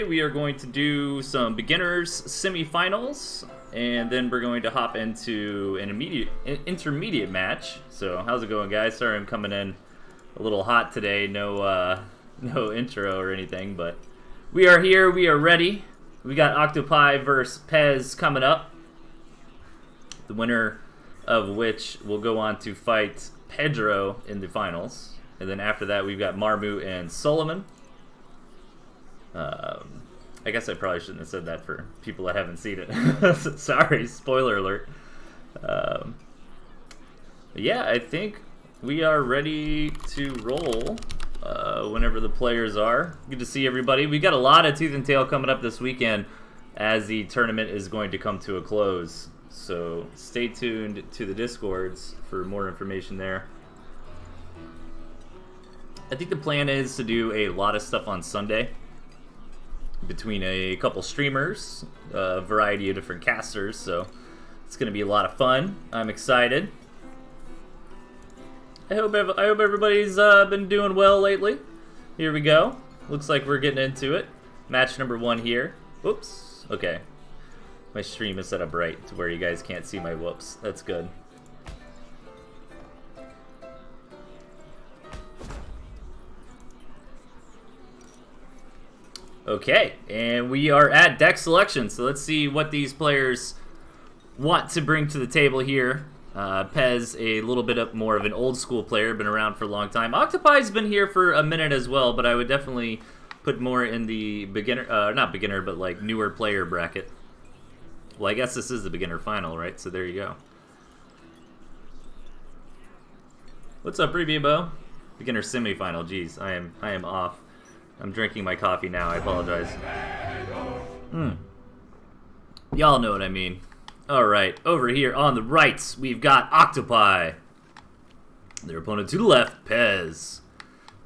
We are going to do some beginners semifinals, and then we're going to hop into an intermediate match. So how's it going, guys? Sorry I'm coming in a little hot today. No intro or anything, but we are here. We are ready. We got Octopi versus Pez coming up. The winner of which will go on to fight Pedro in the finals, and then after that we've got Marmu and Solomon. I guess I probably shouldn't have said that for people that haven't seen it. Sorry, spoiler alert. Yeah, I think we are ready to roll whenever the players are. Good to see everybody. We got a lot of Tooth and Tail coming up this weekend as the tournament is going to come to a close. So stay tuned to the Discords for more information there. I think the plan is to do a lot of stuff on Sunday between a couple streamers, a variety of different casters, so it's going to be a lot of fun. I'm excited. I hope everybody's been doing well lately. Here we go. Looks like we're getting into it. Match number 1 here. Whoops. Okay. My stream is set up right to where you guys can't see my whoops. That's good. Okay, and we are at deck selection, so let's see what these players want to bring to the table here. Pez, a little bit more of an old school player, been around for a long time. Octopi's been here for a minute as well, but I would definitely put more in the beginner, not beginner, but like newer player bracket. Well, I guess this is the beginner final, right? So there you go. What's up, Bo? Beginner semifinal. Jeez, I am off. I'm drinking my coffee now. I apologize. Y'all know what I mean. Alright, over here on the right, we've got Octopi. Their opponent to the left, Pez.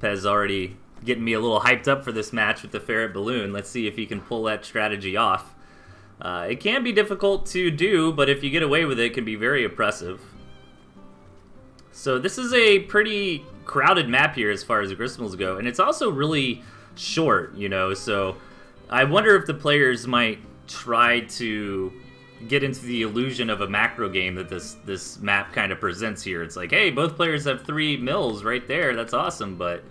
Pez already getting me a little hyped up for this match with the ferret balloon. Let's see if he can pull that strategy off. It can be difficult to do, but if you get away with it, it can be very impressive. So this is a pretty crowded map here as far as the Grismals go, and it's also really short, you know, so I wonder if the players might try to get into the illusion of a macro game that this map kind of presents here. It's like, hey, both players have 3 mills right there, that's awesome, but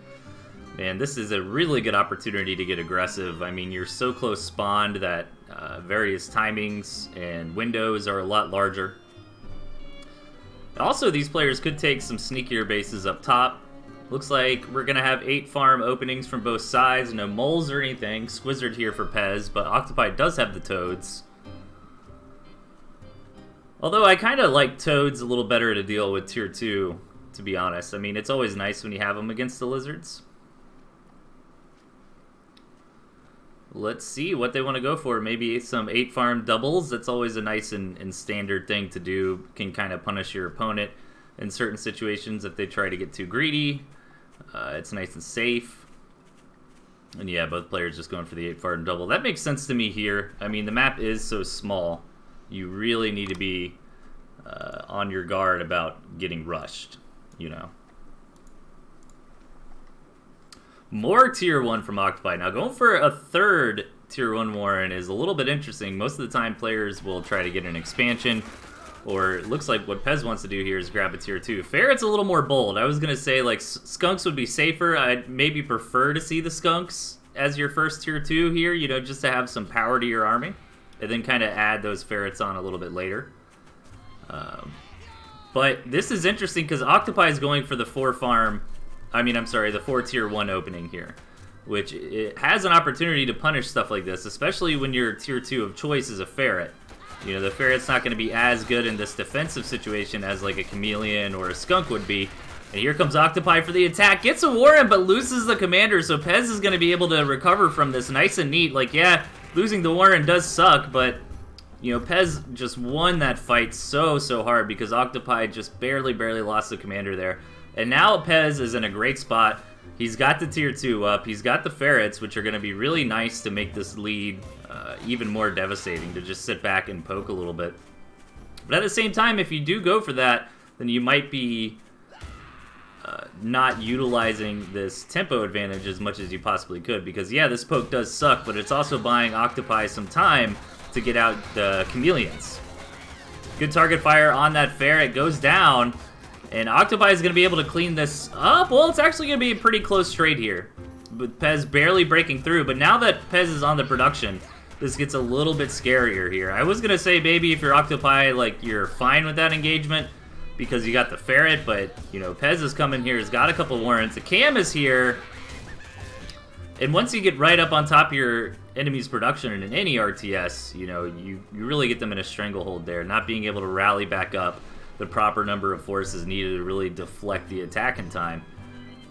man, this is a really good opportunity to get aggressive. I mean, you're so close spawned that various timings and windows are a lot larger. Also, these players could take some sneakier bases up top. Looks like we're going to have 8 farm openings from both sides. No moles or anything. Squizzard here for Pez, but Octopi does have the toads. Although I kind of like toads a little better to deal with tier 2, to be honest. I mean, it's always nice when you have them against the lizards. Let's see what they want to go for. Maybe some 8 farm doubles. That's always a nice and standard thing to do. Can kind of punish your opponent in certain situations if they try to get too greedy. It's nice and safe. And yeah, both players just going for the 8 farm double. That makes sense to me here. I mean, the map is so small. You really need to be on your guard about getting rushed, you know. More tier 1 from Octopi. Now, going for a third tier 1 Warren is a little bit interesting. Most of the time, players will try to get an expansion, or it looks like what Pez wants to do here is grab a tier 2. Ferret's a little more bold. I was going to say, like, skunks would be safer. I'd maybe prefer to see the skunks as your first tier 2 here, you know, just to have some power to your army, and then kind of add those ferrets on a little bit later. But this is interesting because Octopi is going for the 4 tier 1 opening here, which it has an opportunity to punish stuff like this, especially when your tier 2 of choice is a ferret. You know, the ferret's not going to be as good in this defensive situation as like a chameleon or a skunk would be. And here comes Octopi for the attack. Gets a Warren, but loses the commander, so Pez is going to be able to recover from this nice and neat. Like, yeah, losing the Warren does suck, but, you know, Pez just won that fight so hard because Octopi just barely lost the commander there. And now Pez is in a great spot. He's got the tier 2 up. He's got the ferrets, which are going to be really nice to make this lead even more devastating, to just sit back and poke a little bit. But at the same time, if you do go for that, then you might be not utilizing this tempo advantage as much as you possibly could, because yeah, this poke does suck, but it's also buying Octopi some time to get out the chameleons. Good target fire on that ferret, goes down, and Octopi is going to be able to clean this up. Well, it's actually going to be a pretty close trade here, with Pez barely breaking through, but now that Pez is on the production, this gets a little bit scarier here. I was going to say, maybe if you're Octopi, like, you're fine with that engagement, because you got the ferret, but, you know, Pez is coming here, he's got a couple warrants. The cam is here, and once you get right up on top of your enemy's production in any RTS, you know, you really get them in a stranglehold there, not being able to rally back up the proper number of forces needed to really deflect the attack in time.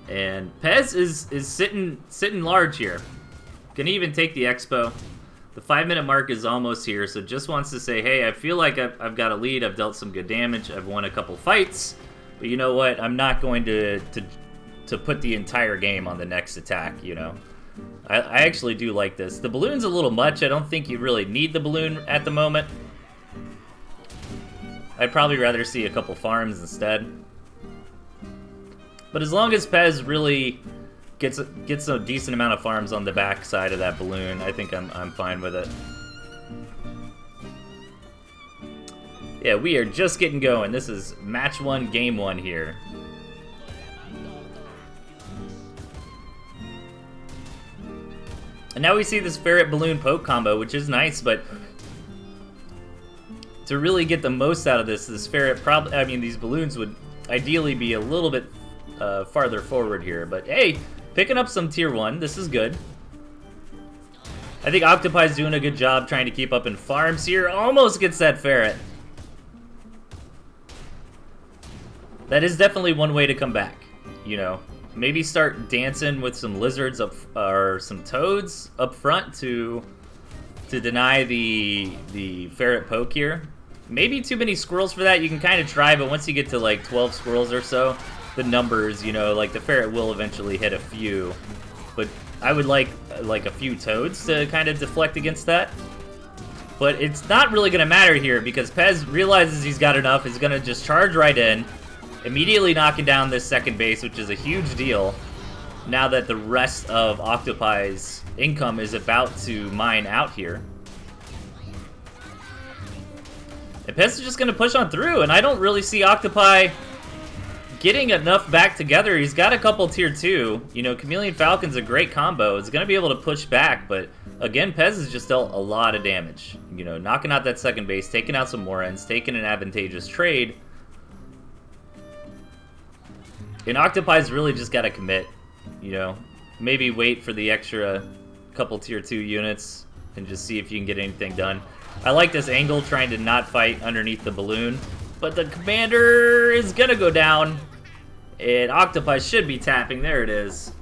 And Pez is sitting large here. Gonna even take the expo. The 5-minute mark is almost here, so just wants to say, hey, I feel like I've got a lead, I've dealt some good damage, I've won a couple fights, but you know what, I'm not going to put the entire game on the next attack, you know. I actually do like this. The balloon's a little much, I don't think you really need the balloon at the moment. I'd probably rather see a couple farms instead. But as long as Pez really gets a decent amount of farms on the back side of that balloon, I think I'm fine with it. Yeah, we are just getting going. This is match 1, game 1 here. And now we see this ferret balloon poke combo, which is nice, but to really get the most out of this ferret these balloons would ideally be a little bit farther forward here. But hey, picking up some tier 1, this is good. I think Octopi's doing a good job trying to keep up in farms here. Almost gets that ferret. That is definitely one way to come back, you know. Maybe start dancing with some lizards or some toads up front to deny the ferret poke here. Maybe too many squirrels for that. You can kind of try, but once you get to like 12 squirrels or so, the numbers, you know, like the ferret will eventually hit a few. But I would like a few toads to kind of deflect against that. But it's not really going to matter here because Pez realizes he's got enough. He's going to just charge right in, immediately knocking down this second base, which is a huge deal now that the rest of Octopi's income is about to mine out here. And Pez is just going to push on through, and I don't really see Octopi getting enough back together. He's got a couple tier 2. You know, Chameleon Falcon's a great combo. It's going to be able to push back, but again, Pez has just dealt a lot of damage. You know, knocking out that second base, taking out some Warrens, taking an advantageous trade. And Octopi's really just got to commit, you know. Maybe wait for the extra couple tier 2 units and just see if you can get anything done. I like this angle, trying to not fight underneath the balloon. But the commander is going to go down. And Octopi should be tapping. There it is.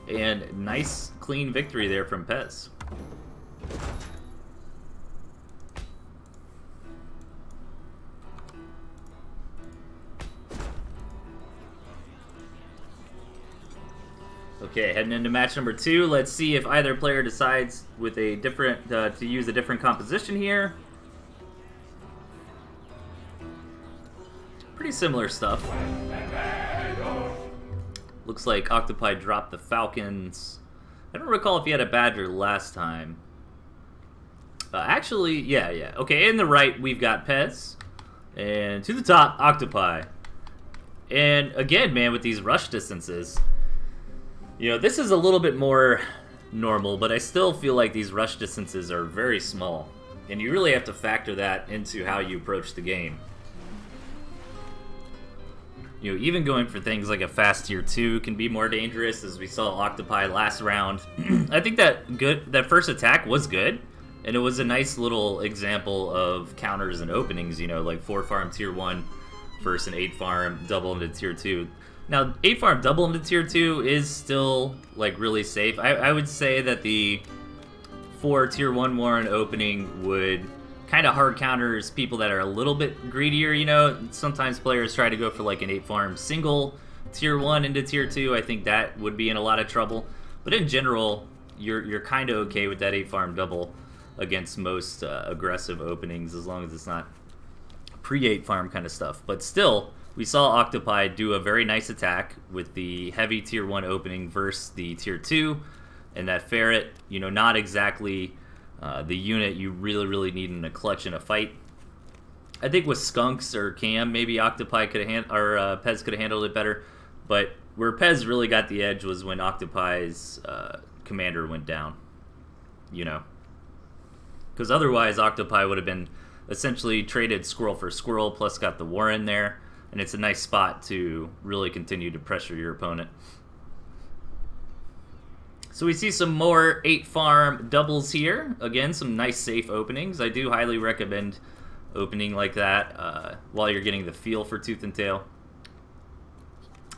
And nice, clean victory there from Pez. Okay, heading into match number 2. Let's see if either player decides with a different to use a different composition here. Pretty similar stuff. Looks like Octopi dropped the Falcons. I don't recall if he had a Badger last time. Actually, yeah. Okay, in the right, we've got Pez. And to the top, Octopi. And again, man, with these rush distances, you know, this is a little bit more normal, but I still feel like these rush distances are very small. And you really have to factor that into how you approach the game. You know, even going for things like a fast tier 2 can be more dangerous, as we saw Octopi last round. I think that first attack was good, and it was a nice little example of counters and openings, you know, like 4 farm tier 1 versus an 8 farm double into tier 2. Now, 8 farm double into tier 2 is still, like, really safe. I would say that the 4 tier 1 Warren opening would kind of hard counters people that are a little bit greedier, you know. Sometimes players try to go for, like, an 8 farm single tier 1 into tier 2. I think that would be in a lot of trouble. But in general, you're kind of okay with that 8 farm double against most aggressive openings, as long as it's not pre-8 farm kind of stuff. But still, We saw Octopi do a very nice attack with the heavy tier 1 opening versus the tier 2, and that ferret, you know, not exactly the unit you really need in a clutch in a fight. I think with Skunks or Cam, maybe Octopi could have Pez could have handled it better, but where Pez really got the edge was when Octopi's commander went down, you know, because otherwise Octopi would have been essentially traded squirrel for squirrel, plus got the war in there, and it's a nice spot to really continue to pressure your opponent. So we see some more 8-farm doubles here. Again, some nice safe openings. I do highly recommend opening like that while you're getting the feel for Tooth and Tail.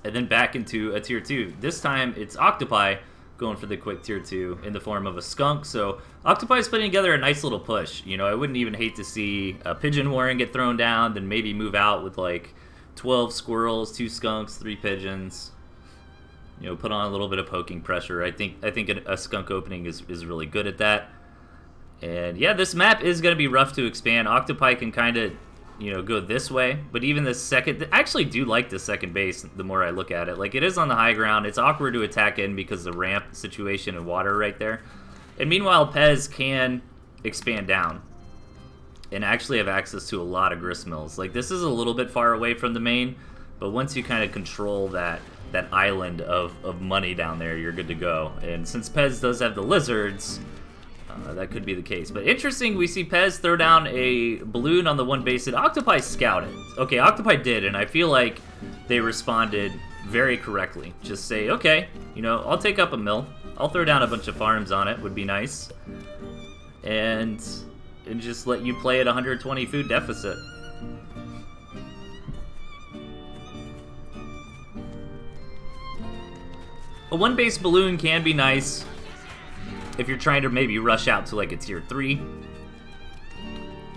And then back into a tier 2. This time it's Octopi going for the quick tier 2 in the form of a skunk. So Octopi is putting together a nice little push. You know, I wouldn't even hate to see a pigeon warren get thrown down, then maybe move out with like 12 squirrels, 2 skunks, 3 pigeons. You know, put on a little bit of poking pressure. I think a skunk opening is really good at that. And yeah, this map is going to be rough to expand. Octopi can kind of, you know, go this way. But even the second... I actually do like the second base the more I look at it. Like, it is on the high ground. It's awkward to attack in because of the ramp situation and water right there. And meanwhile, Pez can expand down and actually have access to a lot of grist mills. Like, this is a little bit far away from the main, but once you kind of control that island of money down there, you're good to go. And since Pez does have the lizards, that could be the case. But interesting, we see Pez throw down a balloon on the one base that Octopi scouted. Okay, Octopi did, and I feel like they responded very correctly. Just say, okay, you know, I'll take up a mill. I'll throw down a bunch of farms on it, would be nice. And just let you play at 120 food deficit. A one-base balloon can be nice if you're trying to maybe rush out to like a tier 3.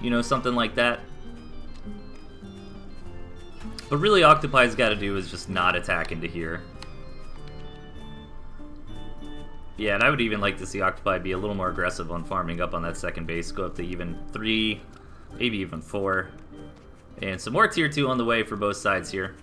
You know, something like that. But really, Octopi's got to do is just not attack into here. Yeah, and I would even like to see Octopi be a little more aggressive on farming up on that second base. Go up to even 3, maybe even 4. And some more tier 2 on the way for both sides here.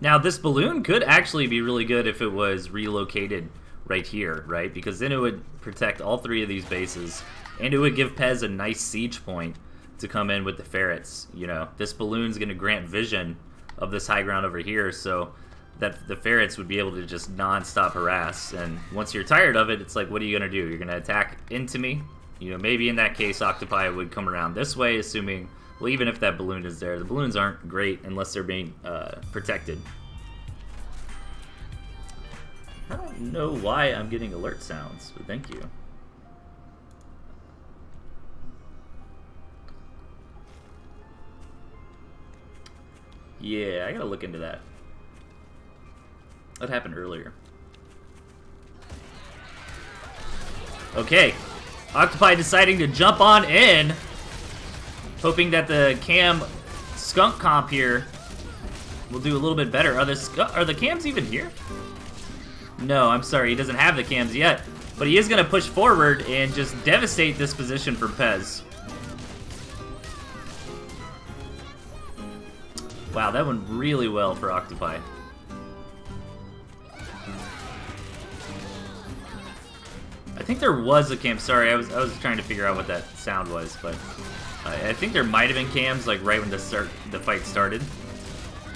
Now, this balloon could actually be really good if it was relocated right here, right? Because then it would protect all 3 of these bases, and it would give Pez a nice siege point to come in with the ferrets. You know, this balloon's going to grant vision of this high ground over here, so that the ferrets would be able to just non-stop harass. And once you're tired of it, it's like, what are you going to do? You're going to attack into me? You know, maybe in that case, Octopi would come around this way, assuming... Well, even if that balloon is there, the balloons aren't great unless they're being protected. I don't know why I'm getting alert sounds, but thank you. Yeah, I gotta look into that. What happened earlier? Okay, Octopi deciding to jump on in. Hoping that the Cam skunk comp here will do a little bit better. Are the Cams even here? No, I'm sorry, he doesn't have the Cams yet. But he is going to push forward and just devastate this position for Pez. Wow, that went really well for Octopi. I think there was a Cam. Sorry, I was trying to figure out what that sound was, but... I think there might have been cams like right when the fight started.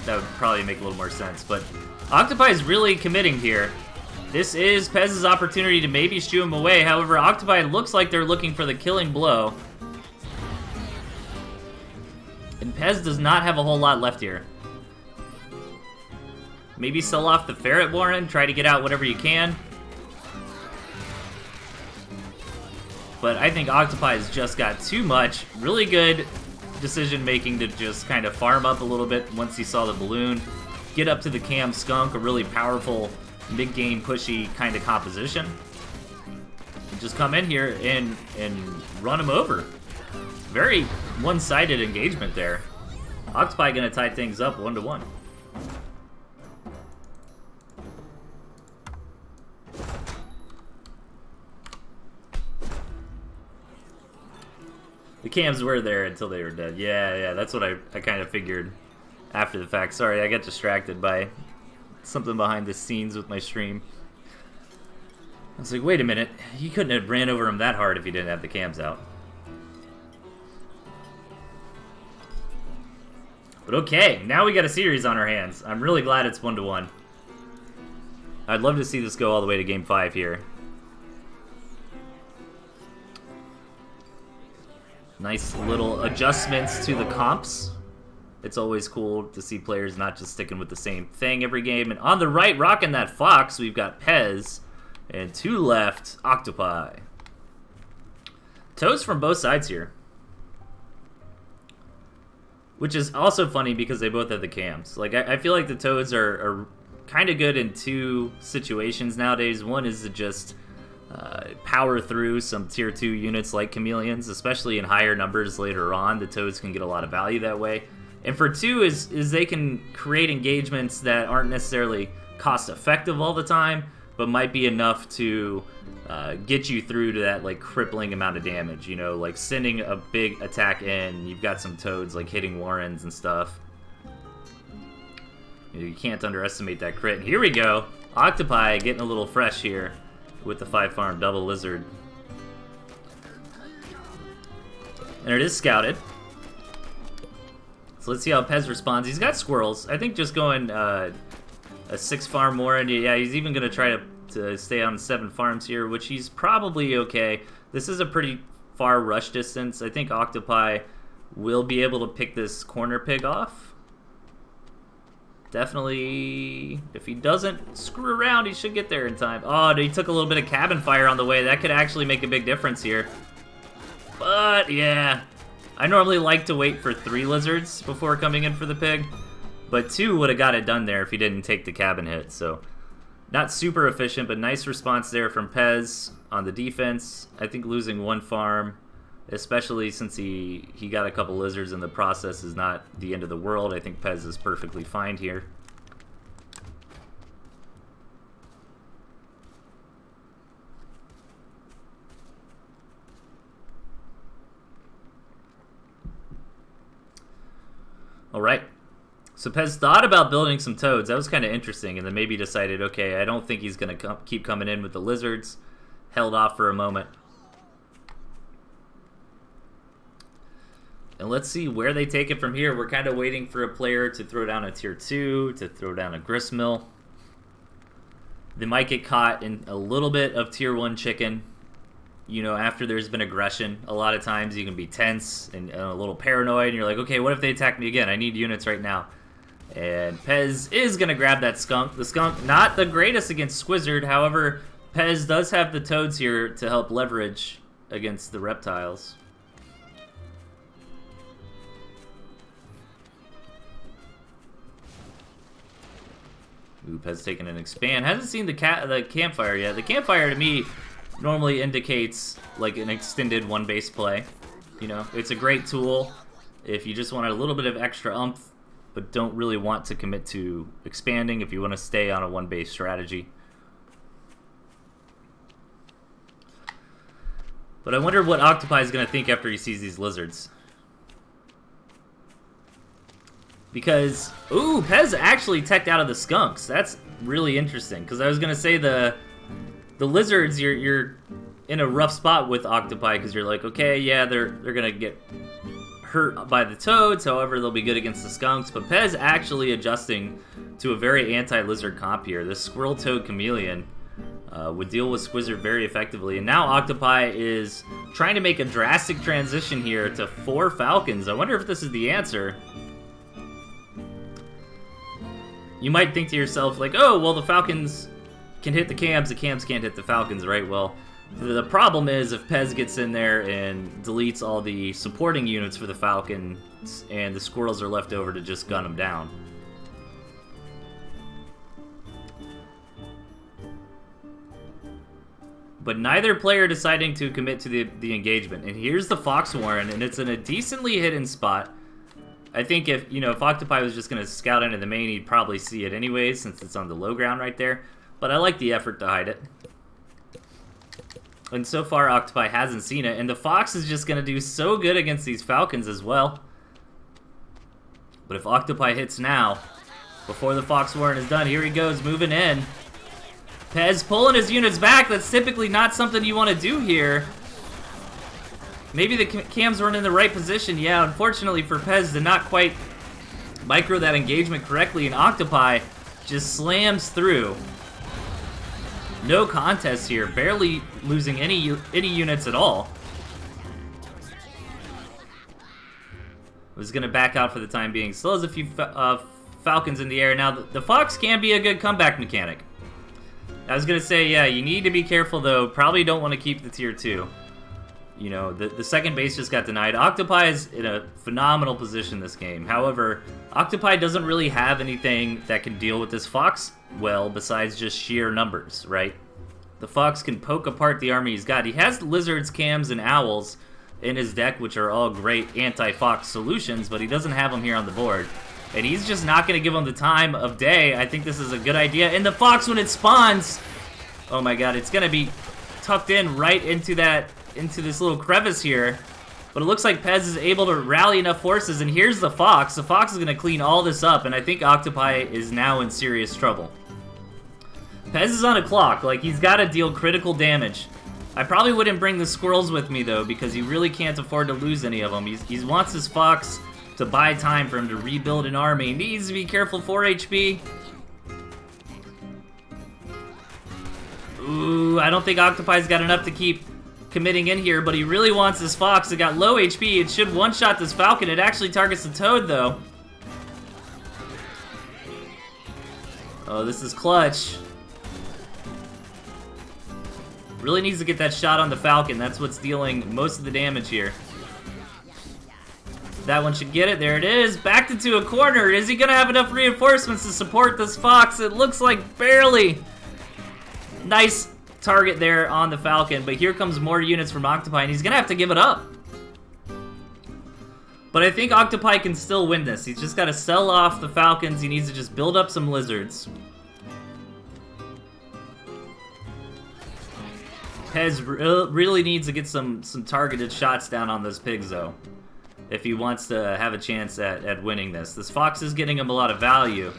That would probably make a little more sense. But Octopi is really committing here. This is Pez's opportunity to maybe shoo him away. However, Octopi looks like they're looking for the killing blow. And Pez does not have a whole lot left here. Maybe sell off the ferret warren, try to get out whatever you can. But I think Octopi has just got too much. Really good decision-making to just kind of farm up a little bit once he saw the balloon. Get up to the Cam Skunk, a really powerful, mid-game pushy kind of composition. And just come in here and run him over. Very one-sided engagement there. Octopi gonna tie things up 1-1. The cams were there until they were dead. Yeah, that's what I kind of figured after the fact. Sorry, I got distracted by something behind the scenes with my stream. I was like, wait a minute, you couldn't have ran over him that hard if you didn't have the cams out. But okay, now we got a series on our hands. I'm really glad it's 1-1. I'd love to see this go all the way to Game 5 here. Nice little adjustments to the comps. It's always cool to see players not just sticking with the same thing every game. And on the right, rocking that Fox, we've got Pez. And to left, Octopi. Toads from both sides here. Which is also funny because they both have the cams. Like, I feel like the Toads are kind of good in two situations nowadays. One is to just power through some tier 2 units like Chameleons, especially in higher numbers later on. The Toads can get a lot of value that way. And for two is they can create engagements that aren't necessarily cost effective all the time, but might be enough to get you through to that like crippling amount of damage. You know, like sending a big attack in, you've got some Toads like hitting Warrens and stuff. You can't underestimate that crit. And here we go, Octopi getting a little fresh here with the 5-farm double lizard. And it is scouted. So let's see how Pez responds. He's got squirrels. I think just going a 6-farm more, and yeah, he's even going to try to stay on 7 farms here, which he's probably okay. This is a pretty far rush distance. I think Octopi will be able to pick this corner pig off. Definitely, if he doesn't screw around, he should get there in time. Oh, he took a little bit of cabin fire on the way. That could actually make a big difference here. But, yeah. I normally like to wait for 3 lizards before coming in for the pig. But 2 would have got it done there if he didn't take the cabin hit. So, not super efficient, but nice response there from Pez on the defense. I think losing 1 farm, especially since he got a couple lizards in the process, is not the end of the world. I think Pez is perfectly fine here. All right. So Pez thought about building some Toads. That was kind of interesting, and then maybe decided, okay, I don't think he's going to keep coming in with the lizards. Held off for a moment. And let's see where they take it from here. We're kind of waiting for a player to throw down a tier 2, to throw down a gristmill. They might get caught in a little bit of tier 1 chicken. You know, after there's been aggression, a lot of times you can be tense and a little paranoid, and you're like, okay, what if they attack me again? I need units right now. And Pez is going to grab that skunk. The skunk, not the greatest against Squizzard. However, Pez does have the Toads here to help leverage against the reptiles. Ooh, Pez taking an expand. Hasn't seen the campfire yet. The campfire to me normally indicates like an extended 1-base play. You know, it's a great tool if you just want a little bit of extra oomph, but don't really want to commit to expanding if you want to stay on a 1-base strategy. But I wonder what Octopi is going to think after he sees these lizards. Because, ooh, Pez actually teched out of the skunks. That's really interesting. Because I was going to say the lizards, you're in a rough spot with Octopi. Because you're like, okay, yeah, they're going to get hurt by the Toads. However, they'll be good against the skunks. But Pez actually adjusting to a very anti-lizard comp here. This Squirrel Toad Chameleon would deal with Squizzard very effectively. And now Octopi is trying to make a drastic transition here to 4 Falcons. I wonder if this is the answer. You might think to yourself, like, oh, well, the Falcons can hit the cams can't hit the Falcons, right? Well, the problem is if Pez gets in there and deletes all the supporting units for the Falcons and the squirrels are left over to just gun them down. But neither player deciding to commit to the engagement. And here's the Fox Warren, and it's in a decently hidden spot. I think if Octopi was just going to scout into the main, he'd probably see it anyways, since it's on the low ground right there. But I like the effort to hide it. And so far, Octopi hasn't seen it. And the Fox is just going to do so good against these Falcons as well. But if Octopi hits now, before the Fox Warren is done, here he goes, moving in. Pez pulling his units back. That's typically not something you want to do here. Maybe the cams weren't in the right position. Yeah, unfortunately for Pez, did not quite micro that engagement correctly, and Octopi just slams through. No contest here, barely losing any units at all. Was going to back out for the time being. Still has a few Falcons in the air. Now, the Fox can be a good comeback mechanic. I was going to say, yeah, you need to be careful, though. Probably don't want to keep the tier 2. You know, the second base just got denied. Octopi is in a phenomenal position this game. However, Octopi doesn't really have anything that can deal with this Fox well besides just sheer numbers, right? The Fox can poke apart the army he's got. He has lizards, cams, and owls in his deck, which are all great anti-Fox solutions, but he doesn't have them here on the board. And he's just not going to give them the time of day. I think this is a good idea. And the Fox, when it spawns, oh my god, it's going to be tucked in right into this little crevice here. But it looks like Pez is able to rally enough forces, and here's the Fox. The Fox is going to clean all this up, and I think Octopi is now in serious trouble. Pez is on a clock. Like, he's got to deal critical damage. I probably wouldn't bring the squirrels with me, though, because he really can't afford to lose any of them. He wants his Fox to buy time for him to rebuild an army. He needs to be careful, 4 HP. Ooh, I don't think Octopi's got enough to keep committing in here, but he really wants his Fox. It got low HP. It should one-shot this Falcon. It actually targets the Toad, though. Oh, this is clutch. Really needs to get that shot on the Falcon. That's what's dealing most of the damage here. That one should get it. There it is. Backed into a corner. Is he going to have enough reinforcements to support this Fox? It looks like barely. Nice target there on the Falcon, but here comes more units from Octopi, and he's going to have to give it up. But I think Octopi can still win this. He's just got to sell off the Falcons. He needs to just build up some lizards. Pez really needs to get some targeted shots down on those pigs, though, if he wants to have a chance at winning this. This Fox is getting him a lot of value,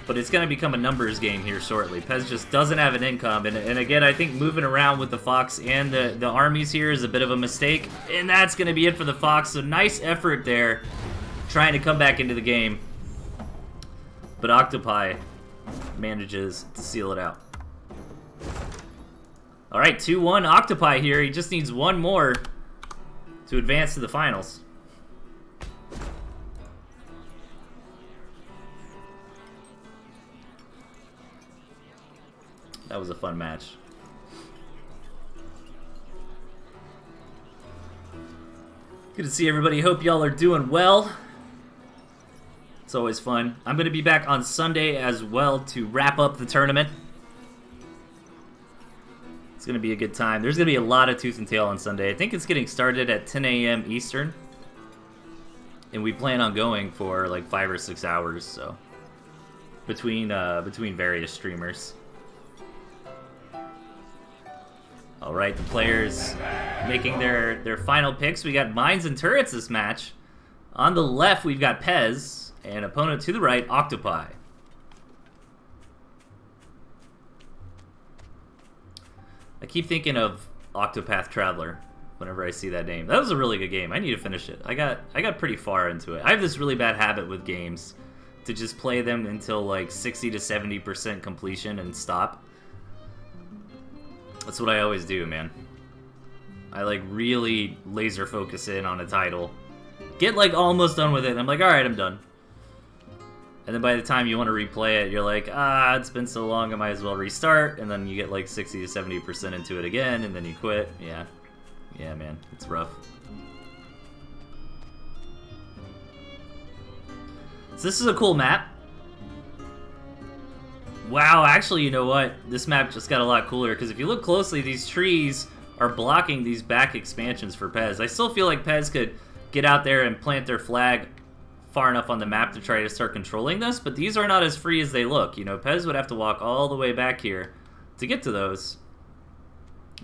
but it's going to become a numbers game here shortly. Pez just doesn't have an income, and again, I think moving around with the Fox and the armies here is a bit of a mistake, and that's going to be it for the Fox. So nice effort there, trying to come back into the game, but Octopi manages to seal it out. All right, 2-1 Octopi here. He just needs one more to advance to the finals. That was a fun match. Good to see everybody. Hope y'all are doing well. It's always fun. I'm going to be back on Sunday as well to wrap up the tournament. It's going to be a good time. There's going to be a lot of Tooth and Tail on Sunday. I think it's getting started at 10 a.m. Eastern. And we plan on going for like 5 or 6 hours, so between various streamers. All right, the players making their final picks. We got Mines and Turrets this match. On the left, we've got Pez, and opponent to the right, Octopi. I keep thinking of Octopath Traveler whenever I see that name. That was a really good game. I need to finish it. I got pretty far into it. I have this really bad habit with games to just play them until like 60 to 70% completion and stop. That's what I always do, man. I like really laser focus in on a title. Get like almost done with it, and I'm like, alright, I'm done. And then by the time you want to replay it, you're like, it's been so long, I might as well restart. And then you get like 60 to 70% into it again, and then you quit. Yeah. Yeah, man. It's rough. So this is a cool map. Wow, actually, you know what? This map just got a lot cooler, because if you look closely, these trees are blocking these back expansions for Pez. I still feel like Pez could get out there and plant their flag far enough on the map to try to start controlling this, but these are not as free as they look. You know, Pez would have to walk all the way back here to get to those.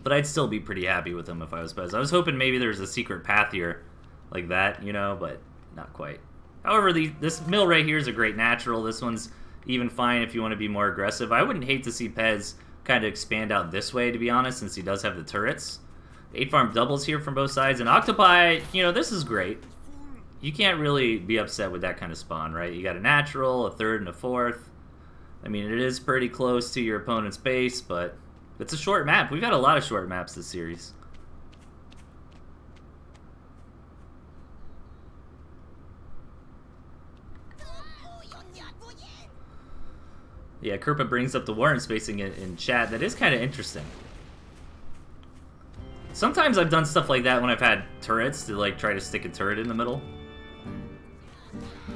But I'd still be pretty happy with him if I was Pez. I was hoping maybe there's a secret path here like that, you know, but not quite. However, this mill right here is a great natural. This one's even fine if you want to be more aggressive. I wouldn't hate to see Pez kind of expand out this way, to be honest, since he does have the turrets. 8-farm doubles here from both sides. And Octopi, you know, this is great. You can't really be upset with that kind of spawn, right? You got a natural, a third, and a fourth. I mean, it is pretty close to your opponent's base, but it's a short map. We've had a lot of short maps this series. Yeah, Kerpa brings up the warrant spacing in chat. That is kind of interesting. Sometimes I've done stuff like that when I've had turrets to like try to stick a turret in the middle.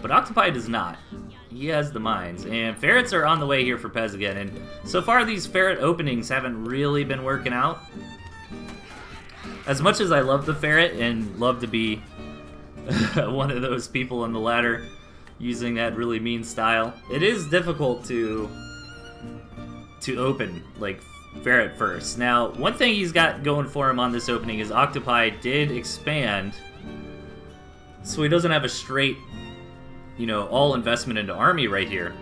But Octopi does not. He has the mines. And ferrets are on the way here for Pez again. And so far these ferret openings haven't really been working out. As much as I love the ferret and love to be one of those people on the ladder using that really mean style, it is difficult to open like ferret first. Now, one thing he's got going for him on this opening is Octopi did expand, so he doesn't have a straight, you know, all investment into army right here.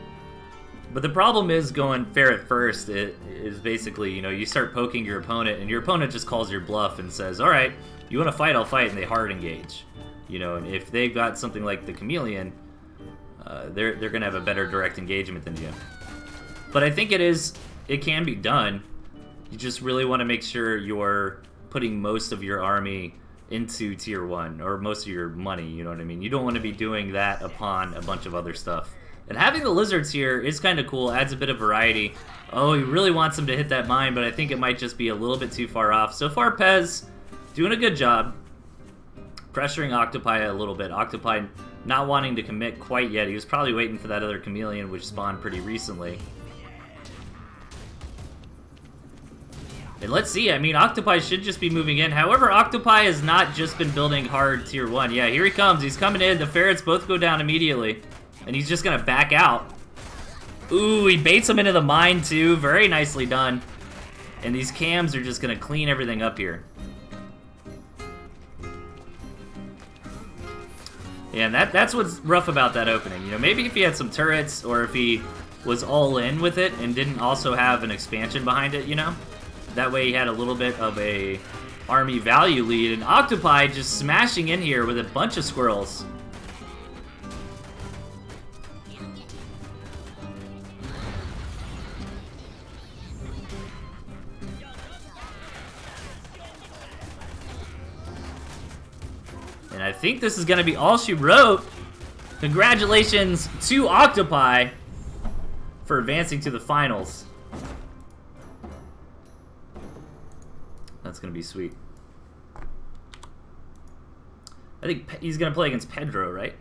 But the problem is going ferret first, it is basically, you know, you start poking your opponent and your opponent just calls your bluff and says, all right, you want to fight, I'll fight, and they hard engage. You know, and if they've got something like the Chameleon, they're going to have a better direct engagement than you. But I think it can be done. You just really want to make sure you're putting most of your army into tier 1, or most of your money, you know what I mean? You don't want to be doing that upon a bunch of other stuff. And having the lizards here is kind of cool, adds a bit of variety. Oh, he really wants him to hit that mine, but I think it might just be a little bit too far off. So far, Pez doing a good job. Pressuring Octopi a little bit. Octopi not wanting to commit quite yet. He was probably waiting for that other Chameleon, which spawned pretty recently. And let's see, I mean, Octopi should just be moving in. However, Octopi has not just been building hard tier 1. Yeah, here he comes. He's coming in. The ferrets both go down immediately. And he's just going to back out. Ooh, he baits him into the mine, too. Very nicely done. And these cams are just going to clean everything up here. Yeah, and that's what's rough about that opening. You know, maybe if he had some turrets, or if he was all in with it and didn't also have an expansion behind it, you know? That way he had a little bit of a army value lead, and Octopi just smashing in here with a bunch of squirrels. And I think this is going to be all she wrote. Congratulations to Octopi for advancing to the finals. That's going to be sweet. I think he's going to play against Pedro, right?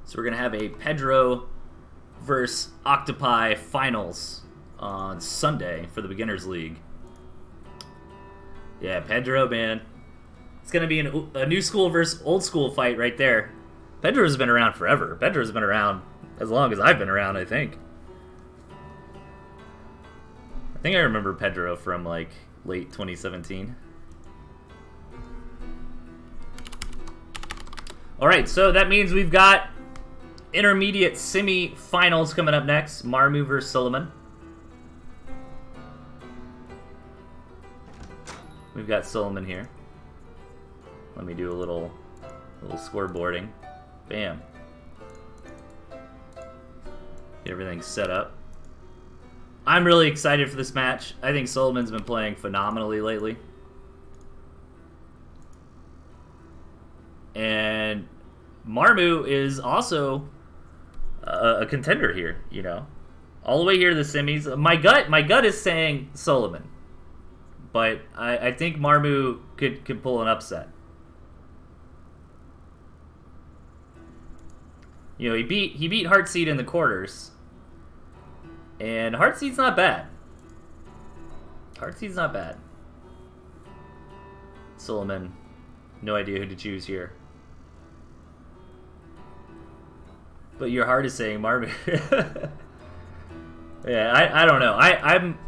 So we're going to have a Pedro versus Octopi finals on Sunday for the Beginners League. Yeah, Pedro, man. It's going to be a new school versus old school fight right there. Pedro's been around forever. Pedro's been around as long as I've been around, I think. I think I remember Pedro from, like, late 2017. Alright, so that means we've got intermediate semi-finals coming up next. Marmu versus Solomon. We've got Solomon here. Let me do a little scoreboarding. Bam. Get everything set up. I'm really excited for this match. I think Solomon's been playing phenomenally lately. And Marmu is also a contender here, you know. All the way here to the semis. My gut is saying Solomon. But I think Marmu could pull an upset. You know, he beat Heartseed in the quarters. And Heartseed's not bad. Heartseed's not bad. Solomon, no idea who to choose here. But your heart is saying Marmu. Yeah, I don't know.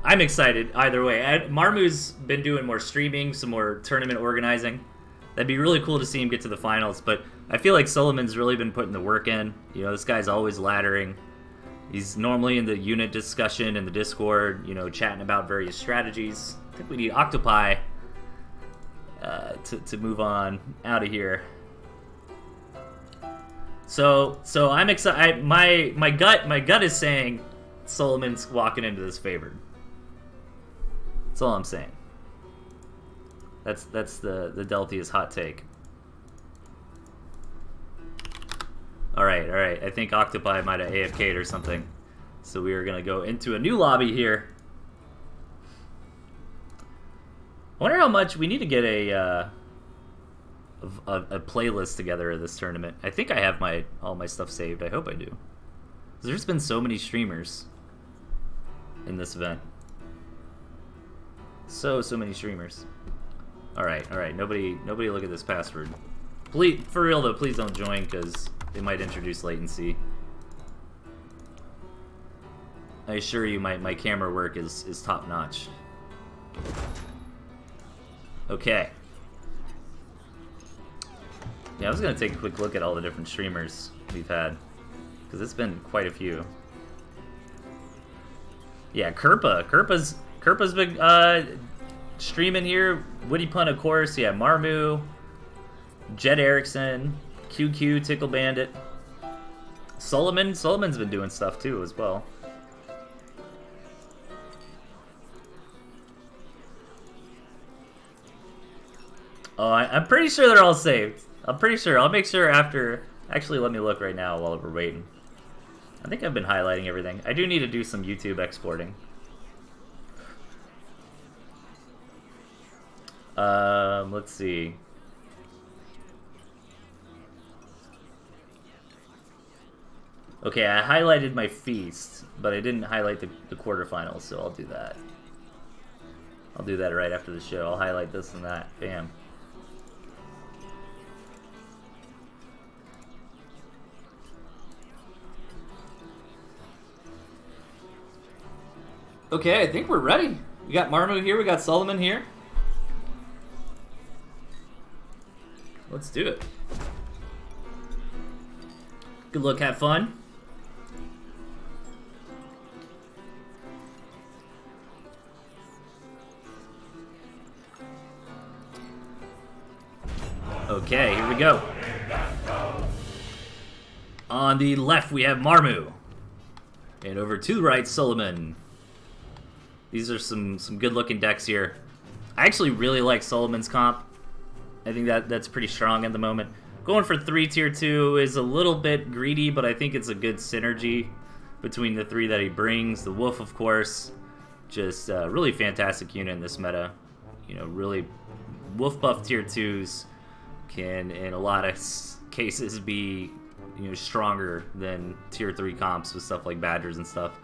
I'm excited either way. Marmu's been doing more streaming, some more tournament organizing. That'd be really cool to see him get to the finals, but I feel like Solomon's really been putting the work in. You know, this guy's always laddering. He's normally in the unit discussion in the Discord, you know, chatting about various strategies. I think we need Octopi to move on out of here. So I'm excited. My gut is saying Solomon's walking into this favored. That's all I'm saying. That's the Delthius hot take. All right. I think Octopi might have AFK'd or something. So we are gonna go into a new lobby here. I wonder how much we need to get a playlist together of this tournament. I think I have all my stuff saved. I hope I do. There's been so many streamers in this event. So many streamers. All right. Nobody look at this password. Please, for real though, please don't join because they might introduce latency. I assure you, my camera work is top notch. Okay. Yeah, I was gonna take a quick look at all the different streamers we've had because it's been quite a few. Yeah, Kerpa's been streaming here. Woody Pun, of course. Yeah, Marmu, Jed Erickson, QQ, Tickle Bandit, Solomon's been doing stuff too as well. Oh, I'm pretty sure they're all saved. I'm pretty sure. I'll make sure after. Actually, let me look right now while we're waiting. I think I've been highlighting everything. I do need to do some YouTube exporting. Let's see. Okay, I highlighted my feast, but I didn't highlight the quarterfinals, so I'll do that. I'll do that right after the show. I'll highlight this and that. Bam. Okay, I think we're ready. We got Marmu here, we got Solomon here. Let's do it. Good luck, have fun. Okay, here we go. On the left, we have Marmu. And over to the right, Solomon. These are some good-looking decks here. I actually really like Solomon's comp. I think that's pretty strong at the moment. Going for 3 tier 2 is a little bit greedy, but I think it's a good synergy between the 3 that he brings. The Wolf, of course, just a really fantastic unit in this meta. You know, really, Wolf buff tier 2s can, in a lot of cases, be, you know, stronger than tier 3 comps with stuff like Badgers and stuff.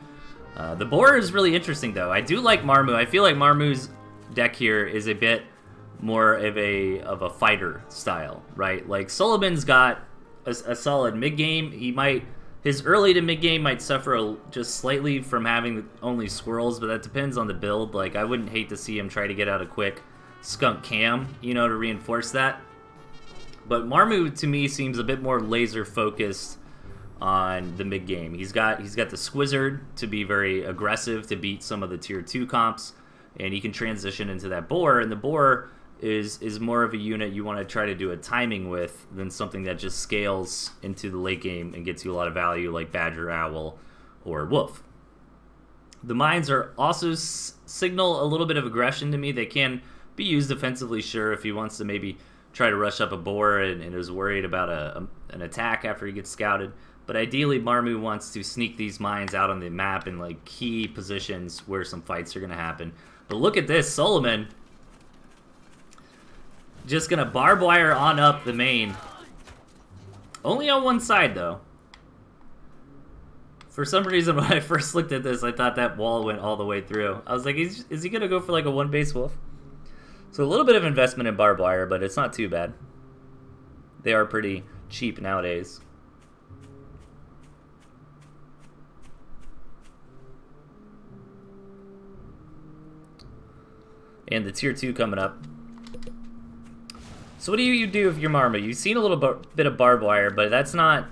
The Boar is really interesting, though. I do like Marmu. I feel like Marmu's deck here is a bit more of a fighter style, right? Like Solomon's got a solid mid game. His early to mid game might suffer just slightly from having only squirrels, but that depends on the build. Like I wouldn't hate to see him try to get out a quick skunk cam, you know, to reinforce that. But Marmu to me seems a bit more laser focused on the mid game. He's got the Squizzard to be very aggressive to beat some of the tier 2 comps, and he can transition into that Boar, and the Boar is more of a unit you want to try to do a timing with than something that just scales into the late game and gets you a lot of value like Badger, Owl, or Wolf. The mines are also signal a little bit of aggression to me. They can be used defensively, sure, if he wants to maybe try to rush up a Boar and is worried about an attack after he gets scouted. But ideally, Marmu wants to sneak these mines out on the map in like key positions where some fights are going to happen. But look at this, Solomon. Just going to barbed wire on up the main. Only on one side, though. For some reason, when I first looked at this, I thought that wall went all the way through. I was like, is he going to go for like a one base wolf? So a little bit of investment in barbed wire, but it's not too bad. They are pretty cheap nowadays. And the tier 2 coming up. So what do you do if you're Marmu? You've seen a little bit of barbed wire, but that's not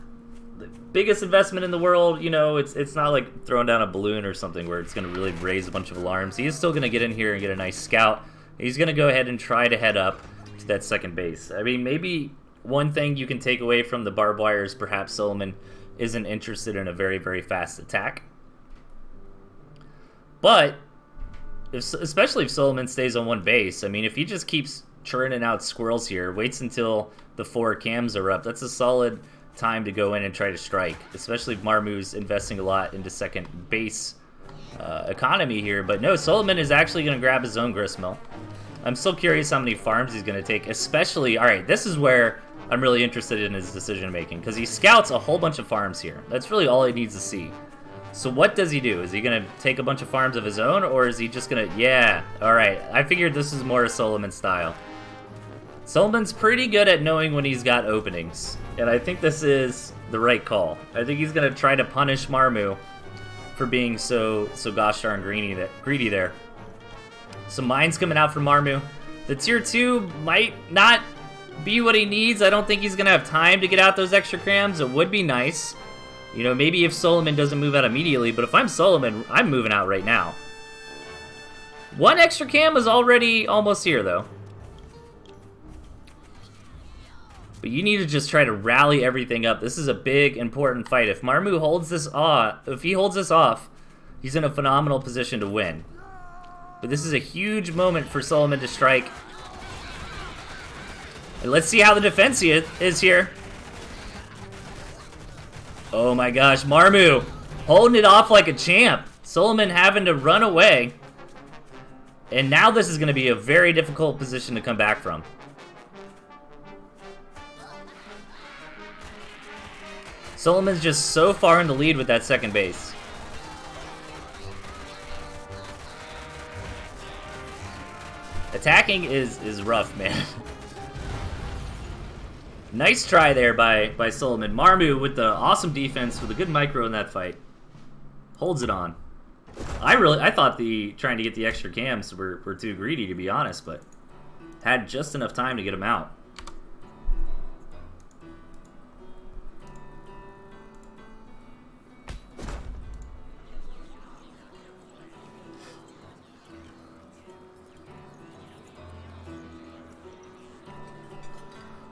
the biggest investment in the world. You know, it's not like throwing down a balloon or something where it's going to really raise a bunch of alarms. He is still going to get in here and get a nice scout. He's going to go ahead and try to head up to that second base. I mean, maybe one thing you can take away from the barbed wire is perhaps Solomon isn't interested in a very, very fast attack. But, especially if Solomon stays on one base, I mean, if he just keeps churning out squirrels here, waits until the 4 cams are up, that's a solid time to go in and try to strike, especially if Marmu's investing a lot into second base economy here. But no, Solomon is actually going to grab his own gristmill. I'm still curious how many farms he's going to take, especially, alright, this is where I'm really interested in his decision making, because he scouts a whole bunch of farms here. That's really all he needs to see. So what does he do? Is he going to take a bunch of farms of his own, or is he just going to... Yeah, alright. I figured this is more a Solomon style. Solomon's pretty good at knowing when he's got openings, and I think this is the right call. I think he's going to try to punish Marmu for being so gosh darn greedy there. Some mines coming out from Marmu. The tier 2 might not be what he needs. I don't think he's going to have time to get out those extra crams. It would be nice. You know, maybe if Solomon doesn't move out immediately, but if I'm Solomon, I'm moving out right now. One extra cam is already almost here, though. But you need to just try to rally everything up. This is a big, important fight. If Marmu holds this off, he's in a phenomenal position to win. But this is a huge moment for Solomon to strike. And let's see how the defense is here. Oh my gosh, Marmu holding it off like a champ. Solomon having to run away. And now this is going to be a very difficult position to come back from. Solomon's just so far in the lead with that second base. Attacking is rough, man. Nice try there by Solomon. Marmu with the awesome defense with a good micro in that fight. Holds it on. I thought trying to get the extra cams were too greedy, to be honest, but had just enough time to get them out.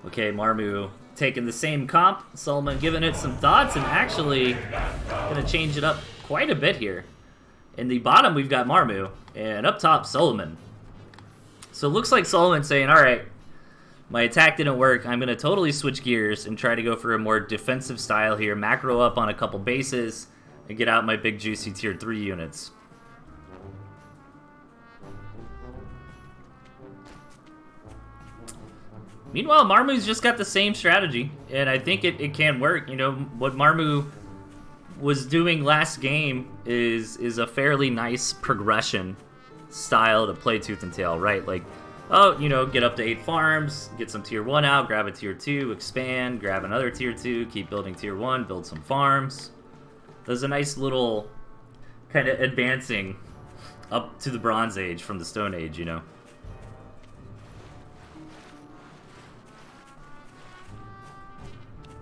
Okay, Marmu taking the same comp. Solomon giving it some thoughts and actually going to change it up quite a bit here. In the bottom, we've got Marmu, and up top, Solomon. So it looks like Solomon's saying, alright, my attack didn't work. I'm going to totally switch gears and try to go for a more defensive style here. Macro up on a couple bases and get out my big juicy tier 3 units. Meanwhile, Marmu's just got the same strategy, and I think it can work. You know, what Marmu was doing last game is a fairly nice progression style to play Tooth and Tail, right? Like, oh, you know, get up to 8 farms, get some tier 1 out, grab a tier 2, expand, grab another tier 2, keep building tier 1, build some farms. There's a nice little kind of advancing up to the Bronze Age from the Stone Age, you know?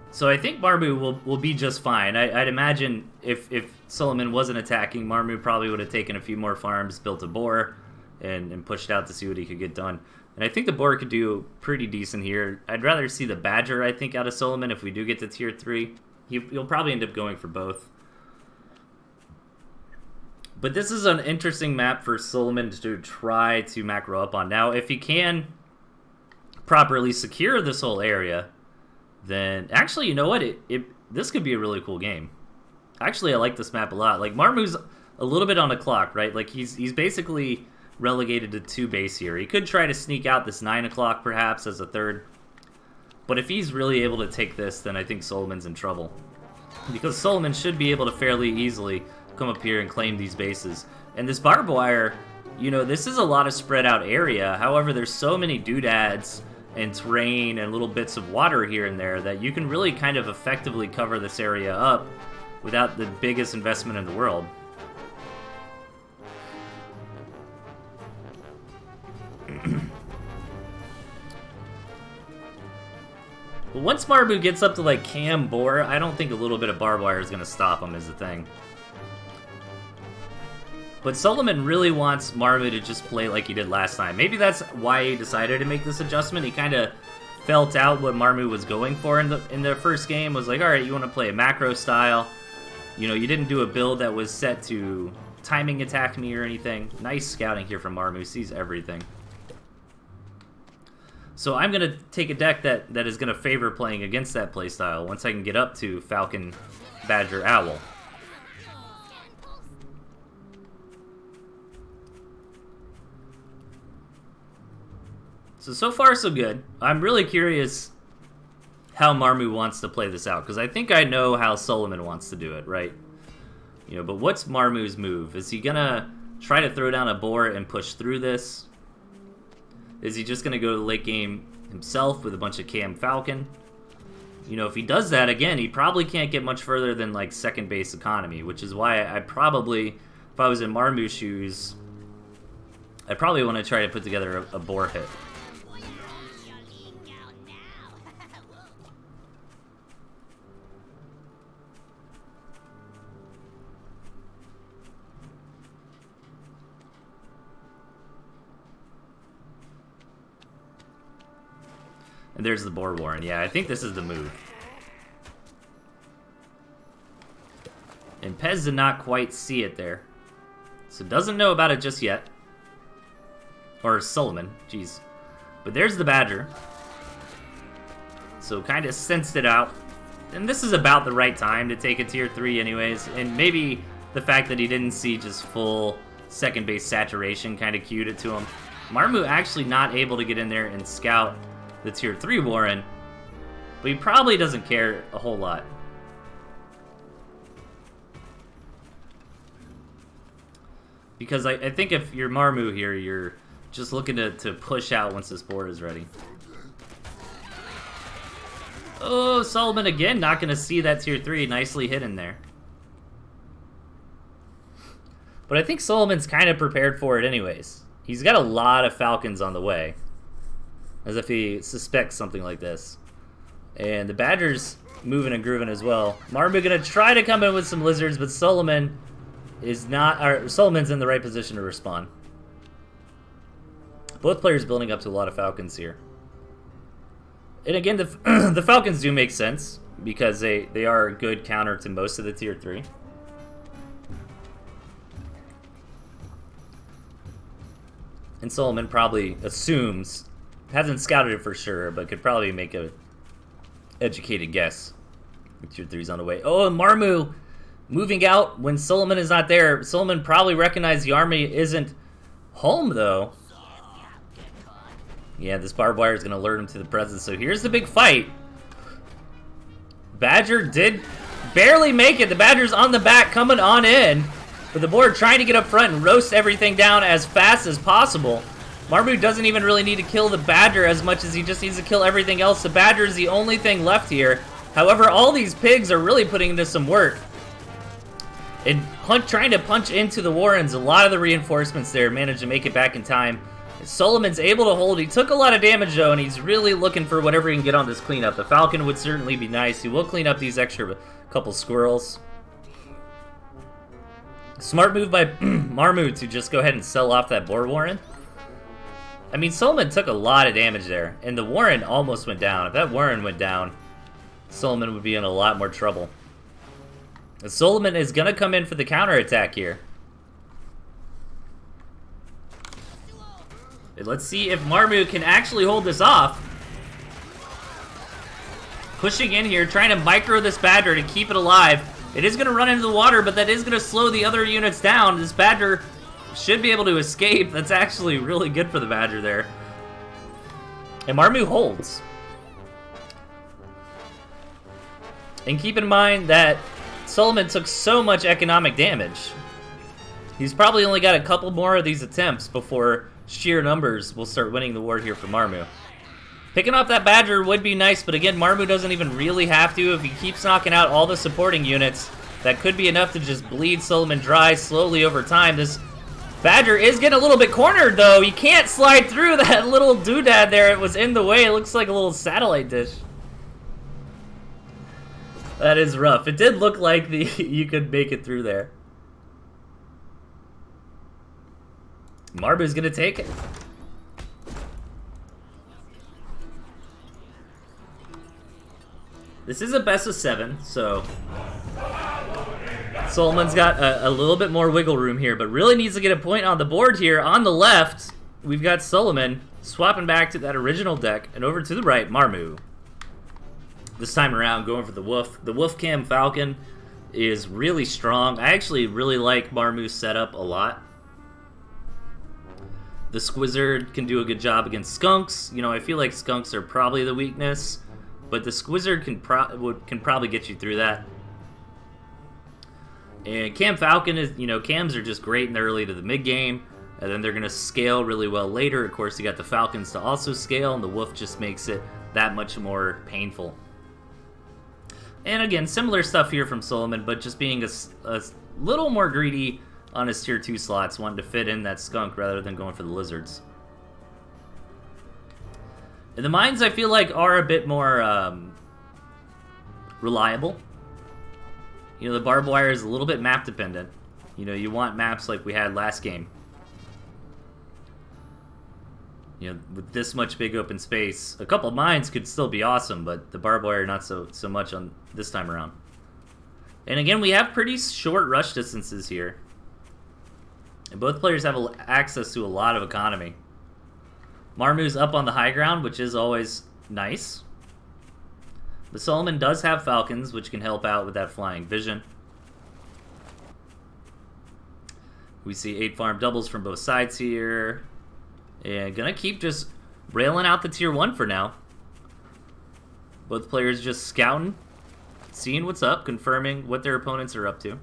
So I think Marmu will be just fine. I'd imagine if Solomon wasn't attacking, Marmu probably would have taken a few more farms, built a boar, and pushed out to see what he could get done. And I think the boar could do pretty decent here. I'd rather see the badger, I think, out of Solomon if we do get to tier 3. He'll probably end up going for both. But this is an interesting map for Solomon to try to macro up on. Now, if he can properly secure this whole area, then actually, you know what? This could be a really cool game. Actually, I like this map a lot. Like, Marmu's a little bit on the clock, right? Like, he's basically relegated to 2 base here. He could try to sneak out this 9 o'clock, perhaps, as a third. But if he's really able to take this, then I think Solomon's in trouble. Because Solomon should be able to fairly easily come up here and claim these bases. And this barbed wire, you know, this is a lot of spread out area. However, there's so many doodads and terrain and little bits of water here and there that you can really kind of effectively cover this area up without the biggest investment in the world. But once Marmu gets up to like Cam Boar, I don't think a little bit of barbed wire is going to stop him is the thing. But Solomon really wants Marmu to just play like he did last time. Maybe that's why he decided to make this adjustment. He kind of felt out what Marmu was going for in the first game. Was like, all right, you want to play a macro style. You know, you didn't do a build that was set to timing attack me or anything. Nice scouting here from Marmu. Sees everything. So I'm going to take a deck that is going to favor playing against that playstyle once I can get up to Falcon, Badger, Owl. So far so good. I'm really curious how Marmu wants to play this out, because I think I know how Solomon wants to do it, right? You know, but what's Marmu's move? Is he gonna try to throw down a boar and push through this? Is he just gonna go to the late game himself with a bunch of Cam Falcon? You know, if he does that, again, he probably can't get much further than, like, second base economy, which is why I probably, if I was in Marmu's shoes, I probably want to try to put together a boar hit. And there's the boar warren. Yeah, I think this is the move. And Pez did not quite see it there. So doesn't know about it just yet. Or Solomon, jeez. But there's the Badger. So kind of sensed it out. And this is about the right time to take a tier 3 anyways. And maybe the fact that he didn't see just full second base saturation kind of cued it to him. Marmu actually not able to get in there and scout the tier 3 Warren, but he probably doesn't care a whole lot. Because I think if you're Marmu here, you're just looking to push out once this board is ready. Oh, Solomon again, not going to see that tier 3. Nicely hidden there. But I think Solomon's kind of prepared for it anyways. He's got a lot of Falcons on the way, as if he suspects something like this. And the Badger's moving and grooving as well. Marmu gonna try to come in with some lizards, but Solomon is not, or Solomon's in the right position to respond. Both players building up to a lot of Falcons here. And again, the Falcons do make sense, because they are a good counter to most of the tier 3. And Solomon probably assumes, hasn't scouted it for sure, but could probably make a educated guess. Tier 3's on the way. Oh, and Marmu moving out when Solomon is not there. Solomon probably recognized the army isn't home, though. Yeah, this barbed wire is going to alert him to the presence. So here's the big fight. Badger did barely make it. The Badger's on the back, coming on in. But the board trying to get up front and roast everything down as fast as possible. Marmu doesn't even really need to kill the Badger as much as he just needs to kill everything else. The Badger is the only thing left here. However, all these pigs are really putting into some work. And trying to punch into the Warrens. A lot of the reinforcements there managed to make it back in time. Solomon's able to hold. He took a lot of damage, though, and he's really looking for whatever he can get on this cleanup. The Falcon would certainly be nice. He will clean up these extra couple squirrels. Smart move by Marmu to just go ahead and sell off that boar Warren. I mean, Solomon took a lot of damage there, and the Warren almost went down. If that Warren went down, Solomon would be in a lot more trouble. And Solomon is going to come in for the counterattack here. And let's see if Marmu can actually hold this off. Pushing in here, trying to micro this Badger to keep it alive. It is going to run into the water, but that is going to slow the other units down. This Badger should be able to escape. That's actually really good for the Badger there. And Marmu holds. And keep in mind that Solomon took so much economic damage. He's probably only got a couple more of these attempts before sheer numbers will start winning the war here for Marmu. Picking off that Badger would be nice, but again, Marmu doesn't even really have to. If he keeps knocking out all the supporting units, that could be enough to just bleed Solomon dry slowly over time. This Badger is getting a little bit cornered, though. He can't slide through that little doodad there. It was in the way. It looks like a little satellite dish. That is rough. It did look like you could make it through there. Marbu's gonna take it. This is a best of 7, so Solomon's got a little bit more wiggle room here, but really needs to get a point on the board here. On the left, we've got Solomon swapping back to that original deck, and over to the right, Marmu. This time around, going for the Wolf. The Wolf Cam Falcon is really strong. I actually really like Marmu's setup a lot. The Squizzard can do a good job against Skunks. You know, I feel like Skunks are probably the weakness, but the Squizzard can probably get you through that. And Cam Falcon is, you know, Cams are just great in the early to the mid game, and then they're going to scale really well later. Of course, you got the Falcons to also scale, and the Wolf just makes it that much more painful. And again, similar stuff here from Solomon, but just being a little more greedy on his tier 2 slots, wanting to fit in that Skunk rather than going for the Lizards. And the mines, I feel like, are a bit more reliable. You know, the barbed wire is a little bit map dependent. You know, you want maps like we had last game. You know, with this much big open space, a couple of mines could still be awesome, but the barbed wire not so much on this time around. And again, we have pretty short rush distances here. And both players have access to a lot of economy. Marmu's up on the high ground, which is always nice. But Solomon does have Falcons, which can help out with that flying vision. We see 8 farm doubles from both sides here. And gonna keep just railing out the tier 1 for now. Both players just scouting, seeing what's up, confirming what their opponents are up to.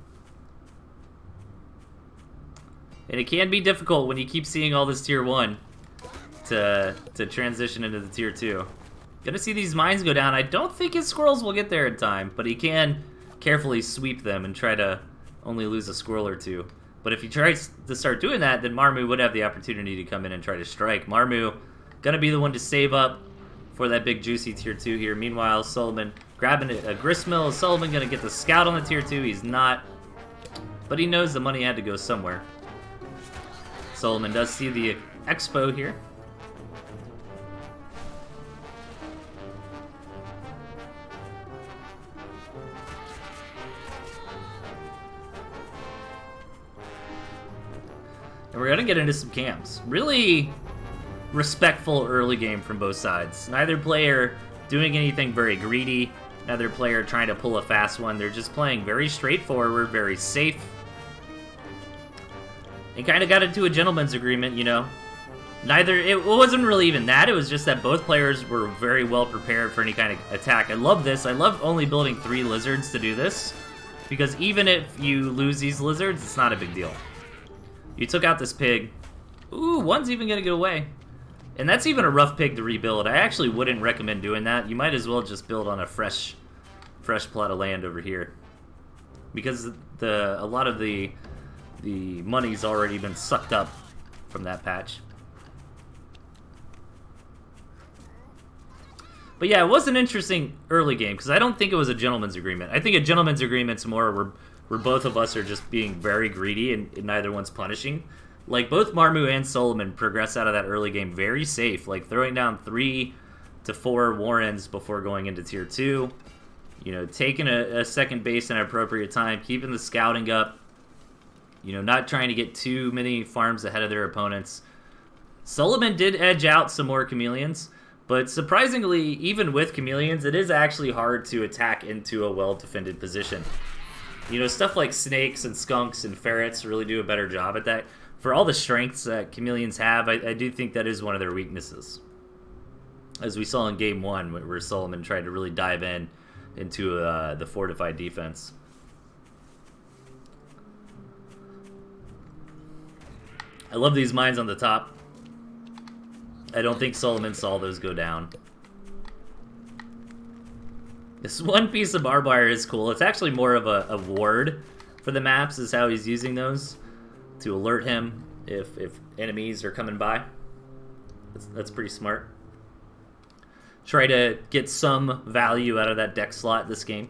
And it can be difficult when you keep seeing all this tier 1 to transition into the tier 2. Gonna see these mines go down. I don't think his squirrels will get there in time, but he can carefully sweep them and try to only lose a squirrel or two. But if he tries to start doing that, then Marmu would have the opportunity to come in and try to strike. Marmu gonna be the one to save up for that big juicy tier 2 here. Meanwhile, Solomon grabbing a gristmill. Is Solomon gonna get the scout on the tier 2? He's not. But he knows the money had to go somewhere. Solomon does see the expo here. And we're going to get into some cams. Really respectful early game from both sides. Neither player doing anything very greedy. Neither player trying to pull a fast one. They're just playing very straightforward, very safe. And kind of got into a gentleman's agreement, you know. It wasn't really even that. It was just that both players were very well prepared for any kind of attack. I love this. I love only building 3 lizards to do this. Because even if you lose these lizards, it's not a big deal. You took out this pig. Ooh, one's even going to get away. And that's even a rough pig to rebuild. I actually wouldn't recommend doing that. You might as well just build on a fresh plot of land over here. Because a lot of the money's already been sucked up from that patch. But yeah, it was an interesting early game, because I don't think it was a gentleman's agreement. I think a gentleman's agreement's more where both of us are just being very greedy and neither one's punishing. Like, both Marmu and Solomon progress out of that early game very safe, like throwing down 3 to 4 Warrens before going into tier 2. You know, taking a second base in an appropriate time, keeping the scouting up. You know, not trying to get too many farms ahead of their opponents. Solomon did edge out some more chameleons, but surprisingly, even with chameleons, it is actually hard to attack into a well-defended position. You know, stuff like snakes and skunks and ferrets really do a better job at that. For all the strengths that chameleons have, I do think that is one of their weaknesses. As we saw in Game 1, where Solomon tried to really dive into the fortified defense. I love these mines on the top. I don't think Solomon saw those go down. This one piece of barbed wire is cool. It's actually more of a ward for the maps, is how he's using those to alert him if enemies are coming by. That's pretty smart. Try to get some value out of that deck slot this game.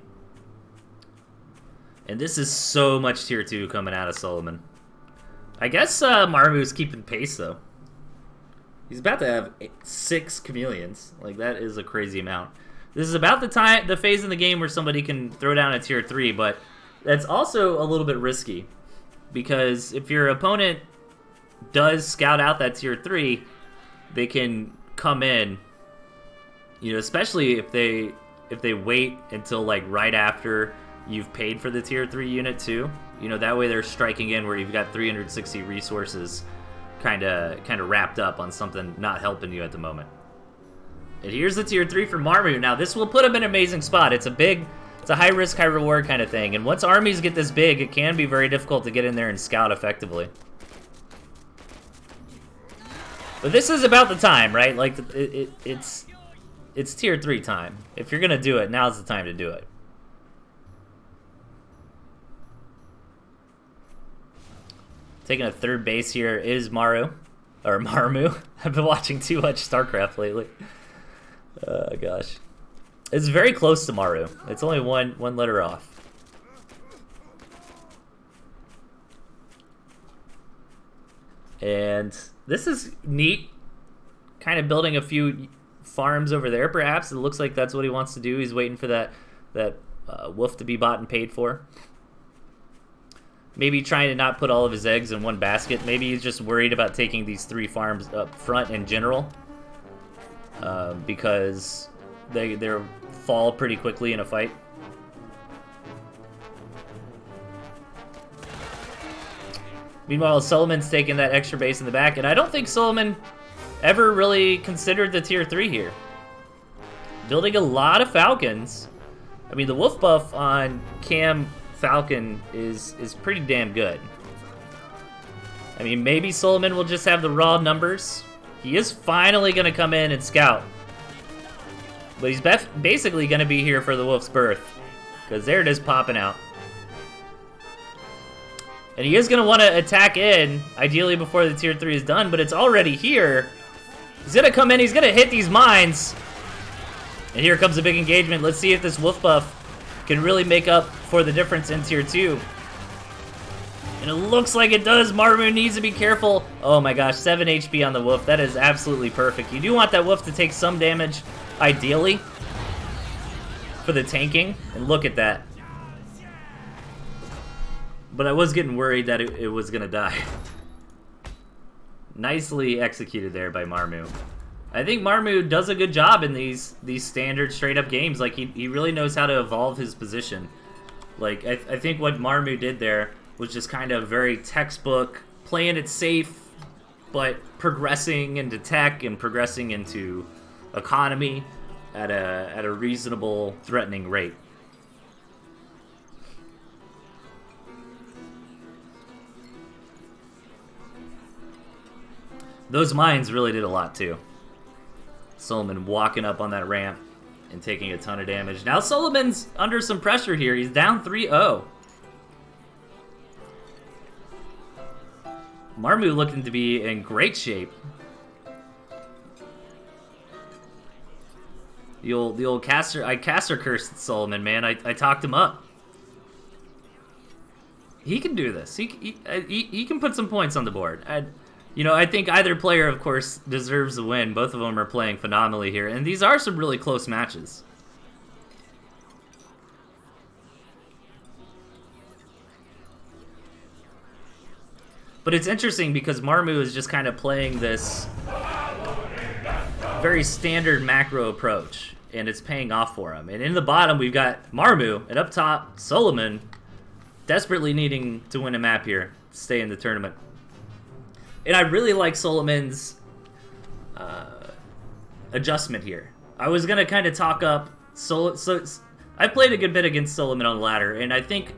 And this is so much tier 2 coming out of Solomon. I guess Marmu's keeping pace, though. He's about to have 6 chameleons. Like, that is a crazy amount. This is about the phase in the game where somebody can throw down a tier 3, but that's also a little bit risky. Because if your opponent does scout out that tier 3, they can come in, you know, especially if they wait until like right after you've paid for the tier 3 unit too. You know, that way they're striking in where you've got 360 resources kind of wrapped up on something not helping you at the moment. And here's the tier 3 for Marmu. Now this will put him in an amazing spot. It's a high risk, high reward kind of thing. And once armies get this big, it can be very difficult to get in there and scout effectively. But this is about the time, right? Like, it's tier 3 time. If you're gonna do it, now's the time to do it. Taking a third base here is Marmu. I've been watching too much StarCraft lately. Oh, gosh. It's very close to Maru. It's only one letter off. And this is neat. Kind of building a few farms over there, perhaps. It looks like that's what he wants to do. He's waiting for that wolf to be bought and paid for. Maybe trying to not put all of his eggs in one basket. Maybe he's just worried about taking these 3 farms up front in general. Because they fall pretty quickly in a fight. Meanwhile, Solomon's taking that extra base in the back, and I don't think Solomon ever really considered the tier 3 here. Building a lot of Falcons. I mean, the wolf buff on Cam Falcon is pretty damn good. I mean, maybe Solomon will just have the raw numbers. He is finally going to come in and scout. But he's basically going to be here for the wolf's birth. Because there it is popping out. And he is going to want to attack in, ideally before the tier 3 is done, but it's already here. He's going to come in, he's going to hit these mines. And here comes a big engagement. Let's see if this wolf buff can really make up for the difference in tier 2. And it looks like it does. Marmu needs to be careful. Oh my gosh, 7 HP on the wolf. That is absolutely perfect. You do want that wolf to take some damage, ideally, for the tanking. And look at that. But I was getting worried that it was going to die. Nicely executed there by Marmu. I think Marmu does a good job in these standard straight-up games. Like, he really knows how to evolve his position. Like, I think what Marmu did there was just kind of very textbook, playing it safe, but progressing into tech and progressing into economy at a reasonable, threatening rate. Those mines really did a lot too. Solomon walking up on that ramp and taking a ton of damage. Now Solomon's under some pressure here. He's down 3-0. Marmu looking to be in great shape. The old caster, I caster cursed Solomon, man. I talked him up. He can do this. He can put some points on the board. You know, I think either player, of course, deserves the win. Both of them are playing phenomenally here, and these are some really close matches. But it's interesting because Marmu is just kind of playing this very standard macro approach, and it's paying off for him. And in the bottom, we've got Marmu, and up top, Solomon, desperately needing to win a map here to stay in the tournament. And I really like Solomon's adjustment here. I was going to kind of talk up... So I played a good bit against Solomon on the ladder, and I think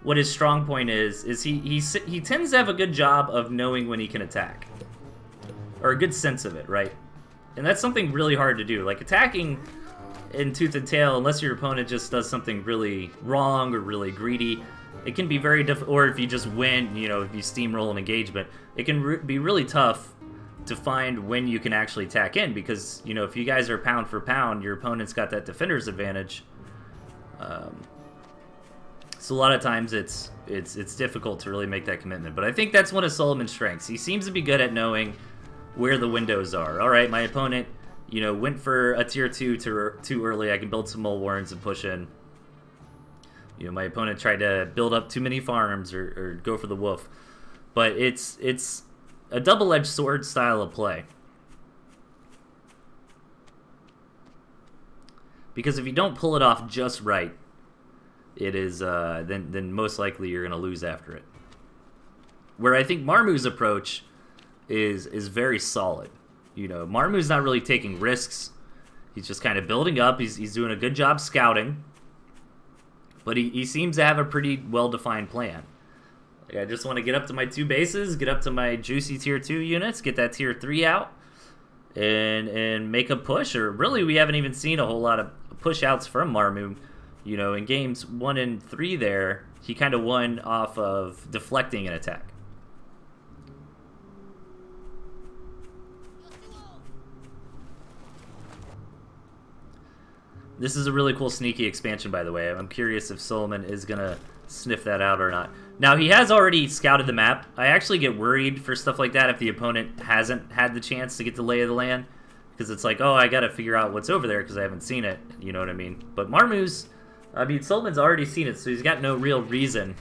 what his strong point is he tends to have a good job of knowing when he can attack. Or a good sense of it, right? And that's something really hard to do. Like, attacking in Tooth and Tail, unless your opponent just does something really wrong or really greedy, it can be very difficult, or if you just win, you know, if you steamroll an engagement, it can be really tough to find when you can actually tack in, because, you know, if you guys are pound for pound, your opponent's got that defender's advantage. So a lot of times it's difficult to really make that commitment. But I think that's one of Solomon's strengths. He seems to be good at knowing where the windows are. All right, my opponent, you know, went for a tier 2 too early. I can build some Mole Warrens and push in. You know, my opponent tried to build up too many farms or go for the wolf. But it's a double-edged sword style of play. Because if you don't pull it off just right, it is then most likely you're going to lose after it. Where I think Marmu's approach is very solid. You know, Marmu's not really taking risks. He's just kind of building up. He's doing a good job scouting. But he seems to have a pretty well-defined plan. Like, I just want to get up to my 2 bases, get up to my juicy tier 2 units, get that tier 3 out, and make a push. Or really, we haven't even seen a whole lot of push-outs from Marmu. You know, in games 1 and 3 there, he kind of won off of deflecting an attack. This is a really cool sneaky expansion, by the way. I'm curious if Solomon is going to sniff that out or not. Now, he has already scouted the map. I actually get worried for stuff like that if the opponent hasn't had the chance to get the lay of the land. Because it's like, oh, I got to figure out what's over there because I haven't seen it. You know what I mean? But Solomon's already seen it, so he's got no real reason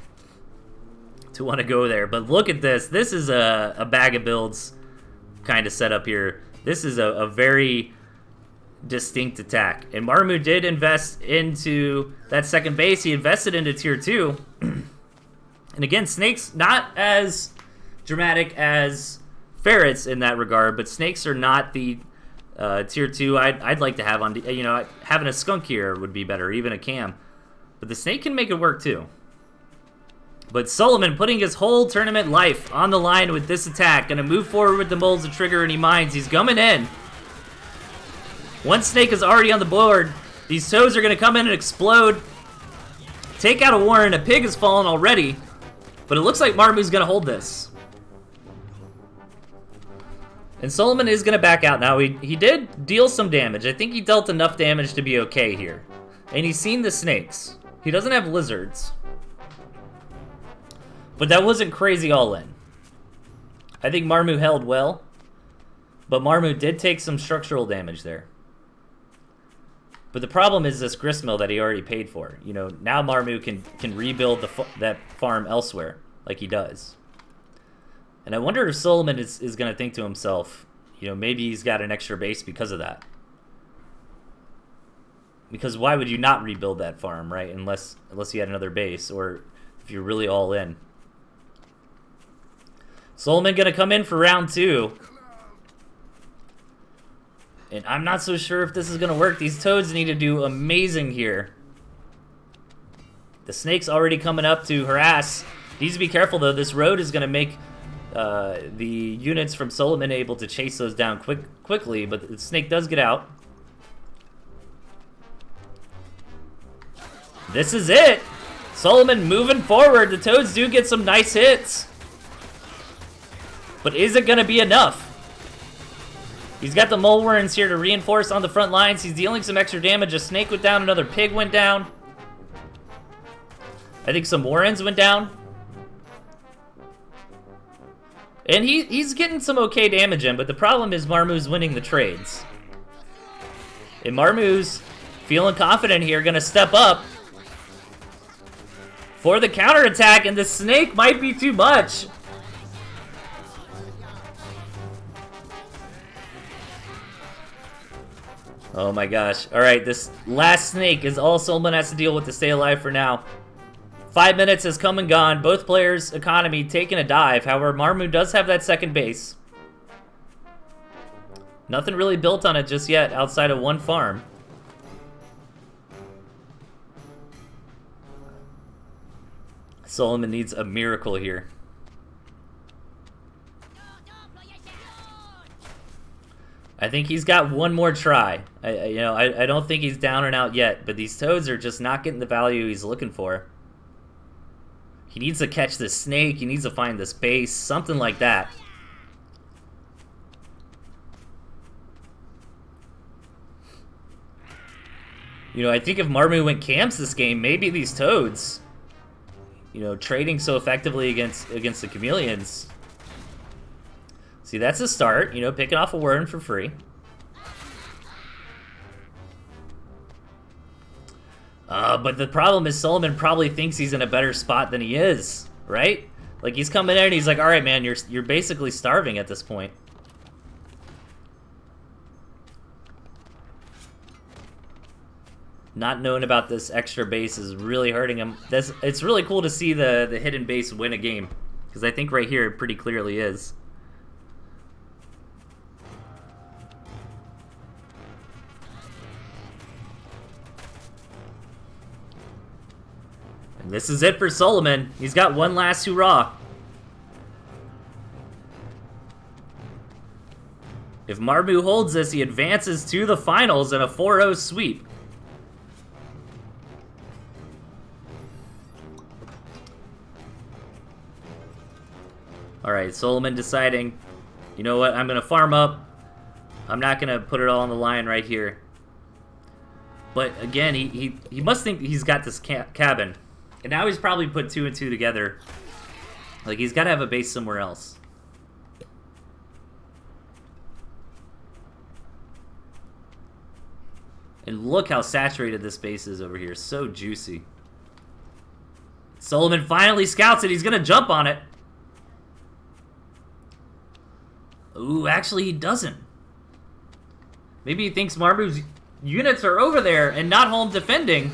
to want to go there. But look at this. This is a bag of builds kind of setup here. This is a very distinct attack. And Marmu did invest into that second base. He invested into tier 2. And again, snakes not as dramatic as ferrets in that regard, but snakes are not the tier 2 I'd like to have on. You know, having a skunk here would be better, even a cam. But the snake can make it work too. But Solomon putting his whole tournament life on the line with this attack. Gonna move forward with the moles to trigger any mines. He's coming in. One snake is already on the board. These toads are gonna come in and explode. Take out a warren. A pig has fallen already. But it looks like Marmu's gonna hold this. And Solomon is gonna back out now. He did deal some damage. I think he dealt enough damage to be okay here. And he's seen the snakes. He doesn't have lizards. But that wasn't crazy all in. I think Marmu held well. But Marmu did take some structural damage there. But the problem is this gristmill that he already paid for. You know, now Marmu can rebuild that farm elsewhere, like he does. And I wonder if Solomon is going to think to himself, you know, maybe he's got an extra base because of that. Because why would you not rebuild that farm, right? Unless you had another base, or if you're really all in. Solomon going to come in for round 2. And I'm not so sure if this is going to work. These toads need to do amazing here. The snake's already coming up to harass. Needs to be careful, though. This road is going to make the units from Solomon able to chase those down quickly. But the snake does get out. This is it. Solomon moving forward. The toads do get some nice hits. But is it going to be enough? He's got the mole warrens here to reinforce on the front lines. He's dealing some extra damage. A snake went down. Another pig went down. I think some warrens went down. And he's getting some okay damage in, but the problem is Marmu's winning the trades. And Marmu's feeling confident here, going to step up for the counterattack, and the snake might be too much. Oh my gosh. Alright, this last snake is all Solomon has to deal with to stay alive for now. 5 minutes has come and gone. Both players' economy taking a dive. However, Marmu does have that second base. Nothing really built on it just yet outside of one farm. Solomon needs a miracle here. I think he's got one more try. I don't think he's down and out yet, but these toads are just not getting the value he's looking for. He needs to catch this snake. He needs to find this base. Something like that. You know, I think if Marmu went camps this game, maybe these Toads, you know, trading so effectively against the Chameleons. See, that's a start. You know, picking off a worm for free. But the problem is Solomon probably thinks he's in a better spot than he is, right? Like, he's coming in and he's like, all right, man, you're basically starving at this point. Not knowing about this extra base is really hurting him. It's really cool to see the hidden base win a game, because I think right here it pretty clearly is. And this is it for Solomon. He's got one last hurrah. If Marmu holds this, he advances to the finals in a 4-0 sweep. Alright, Solomon deciding, you know what, I'm going to farm up. I'm not going to put it all on the line right here. But again, he must think he's got this cabin. And now he's probably put 2 and 2 together. Like, he's got to have a base somewhere else. And look how saturated this base is over here. So juicy. Solomon finally scouts it. He's going to jump on it. Ooh, actually he doesn't. Maybe he thinks Marmu's units are over there and not home defending.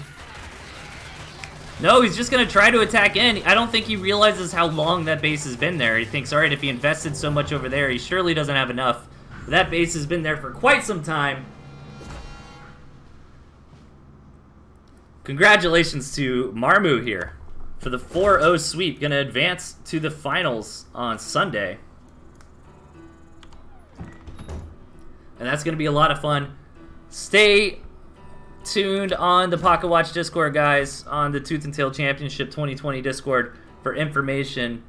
No, he's just going to try to attack in. I don't think he realizes how long that base has been there. He thinks, alright, if he invested so much over there, he surely doesn't have enough. But that base has been there for quite some time. Congratulations to Marmu here for the 4-0 sweep. Going to advance to the finals on Sunday. And that's going to be a lot of fun. Stay tuned on the Pocketwatch Discord, guys, on the Tooth and Tail Championship 2020 Discord for information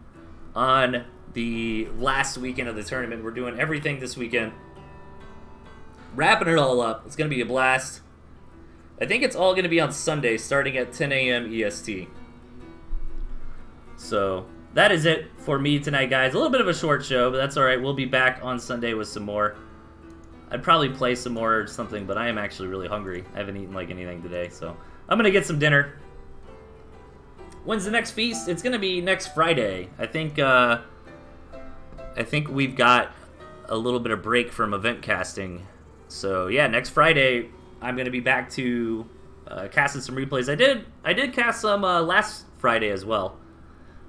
on the last weekend of the tournament. We're doing everything this weekend. Wrapping it all up. It's going to be a blast. I think it's all going to be on Sunday, starting at 10 a.m. EST. So that is it for me tonight, guys. A little bit of a short show, but that's all right. We'll be back on Sunday with some more. I'd probably play some more or something, but I am actually really hungry. I haven't eaten like anything today, so I'm gonna get some dinner. When's the next feast? It's gonna be next Friday. I think we've got a little bit of break from event casting. So yeah, next Friday I'm gonna be back to casting some replays. I did cast some last Friday as well.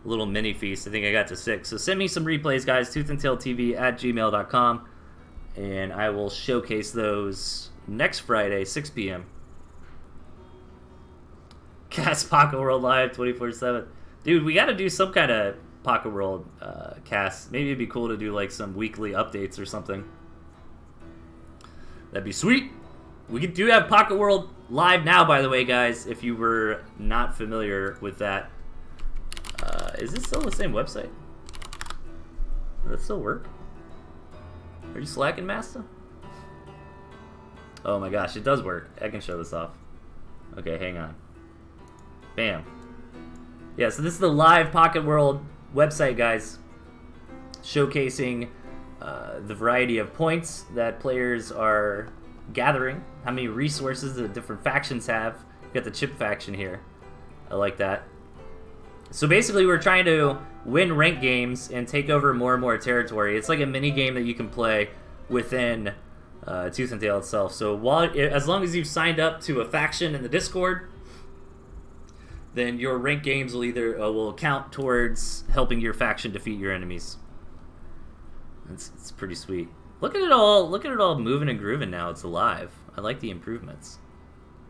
A little mini feast. I think I got to 6. So send me some replays, guys. ToothAndTailTV at gmail.com. And I will showcase those next Friday, 6 p.m. Cast Pocket World Live 24/7. Dude, we got to do some kind of Pocket World cast. Maybe it'd be cool to do like some weekly updates or something. That'd be sweet. We do have Pocket World Live now, by the way, guys, if you were not familiar with that. Is this still the same website? Does that still work? Are you slacking, Master? Oh my gosh, it does work. I can show this off. Okay, hang on. Bam. Yeah, so this is the live Pocket World website, guys. Showcasing the variety of points that players are gathering. How many resources the different factions have. We've got the chip faction here. I like that. So basically we're trying to win ranked games and take over more and more territory. It's like a mini game that you can play within Tooth and Tail itself. So as long as you've signed up to a faction in the Discord, then your ranked games will either will count towards helping your faction defeat your enemies. It's pretty sweet. Look at it all moving and grooving now. It's alive. I like the improvements.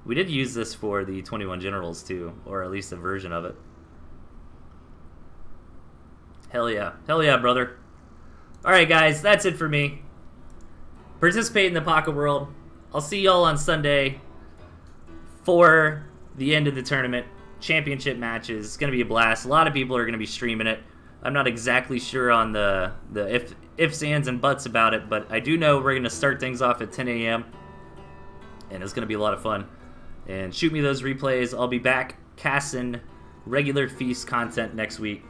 We did use this for the 21 Generals too, or at least a version of it. Hell yeah, brother. Alright guys, that's it for me. Participate in the Pocket World. I'll see y'all on Sunday for the end of the tournament. championship matches. It's going to be a blast. A lot of people are going to be streaming it. I'm not exactly sure on the ifs, ands, and buts about it, but I do know we're going to start things off at 10 a.m., and it's going to be a lot of fun. And shoot me those replays. I'll be back casting regular Feast content next week.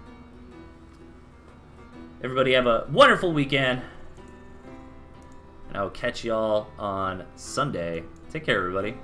Everybody have a wonderful weekend, and I'll catch y'all on Sunday. Take care, everybody.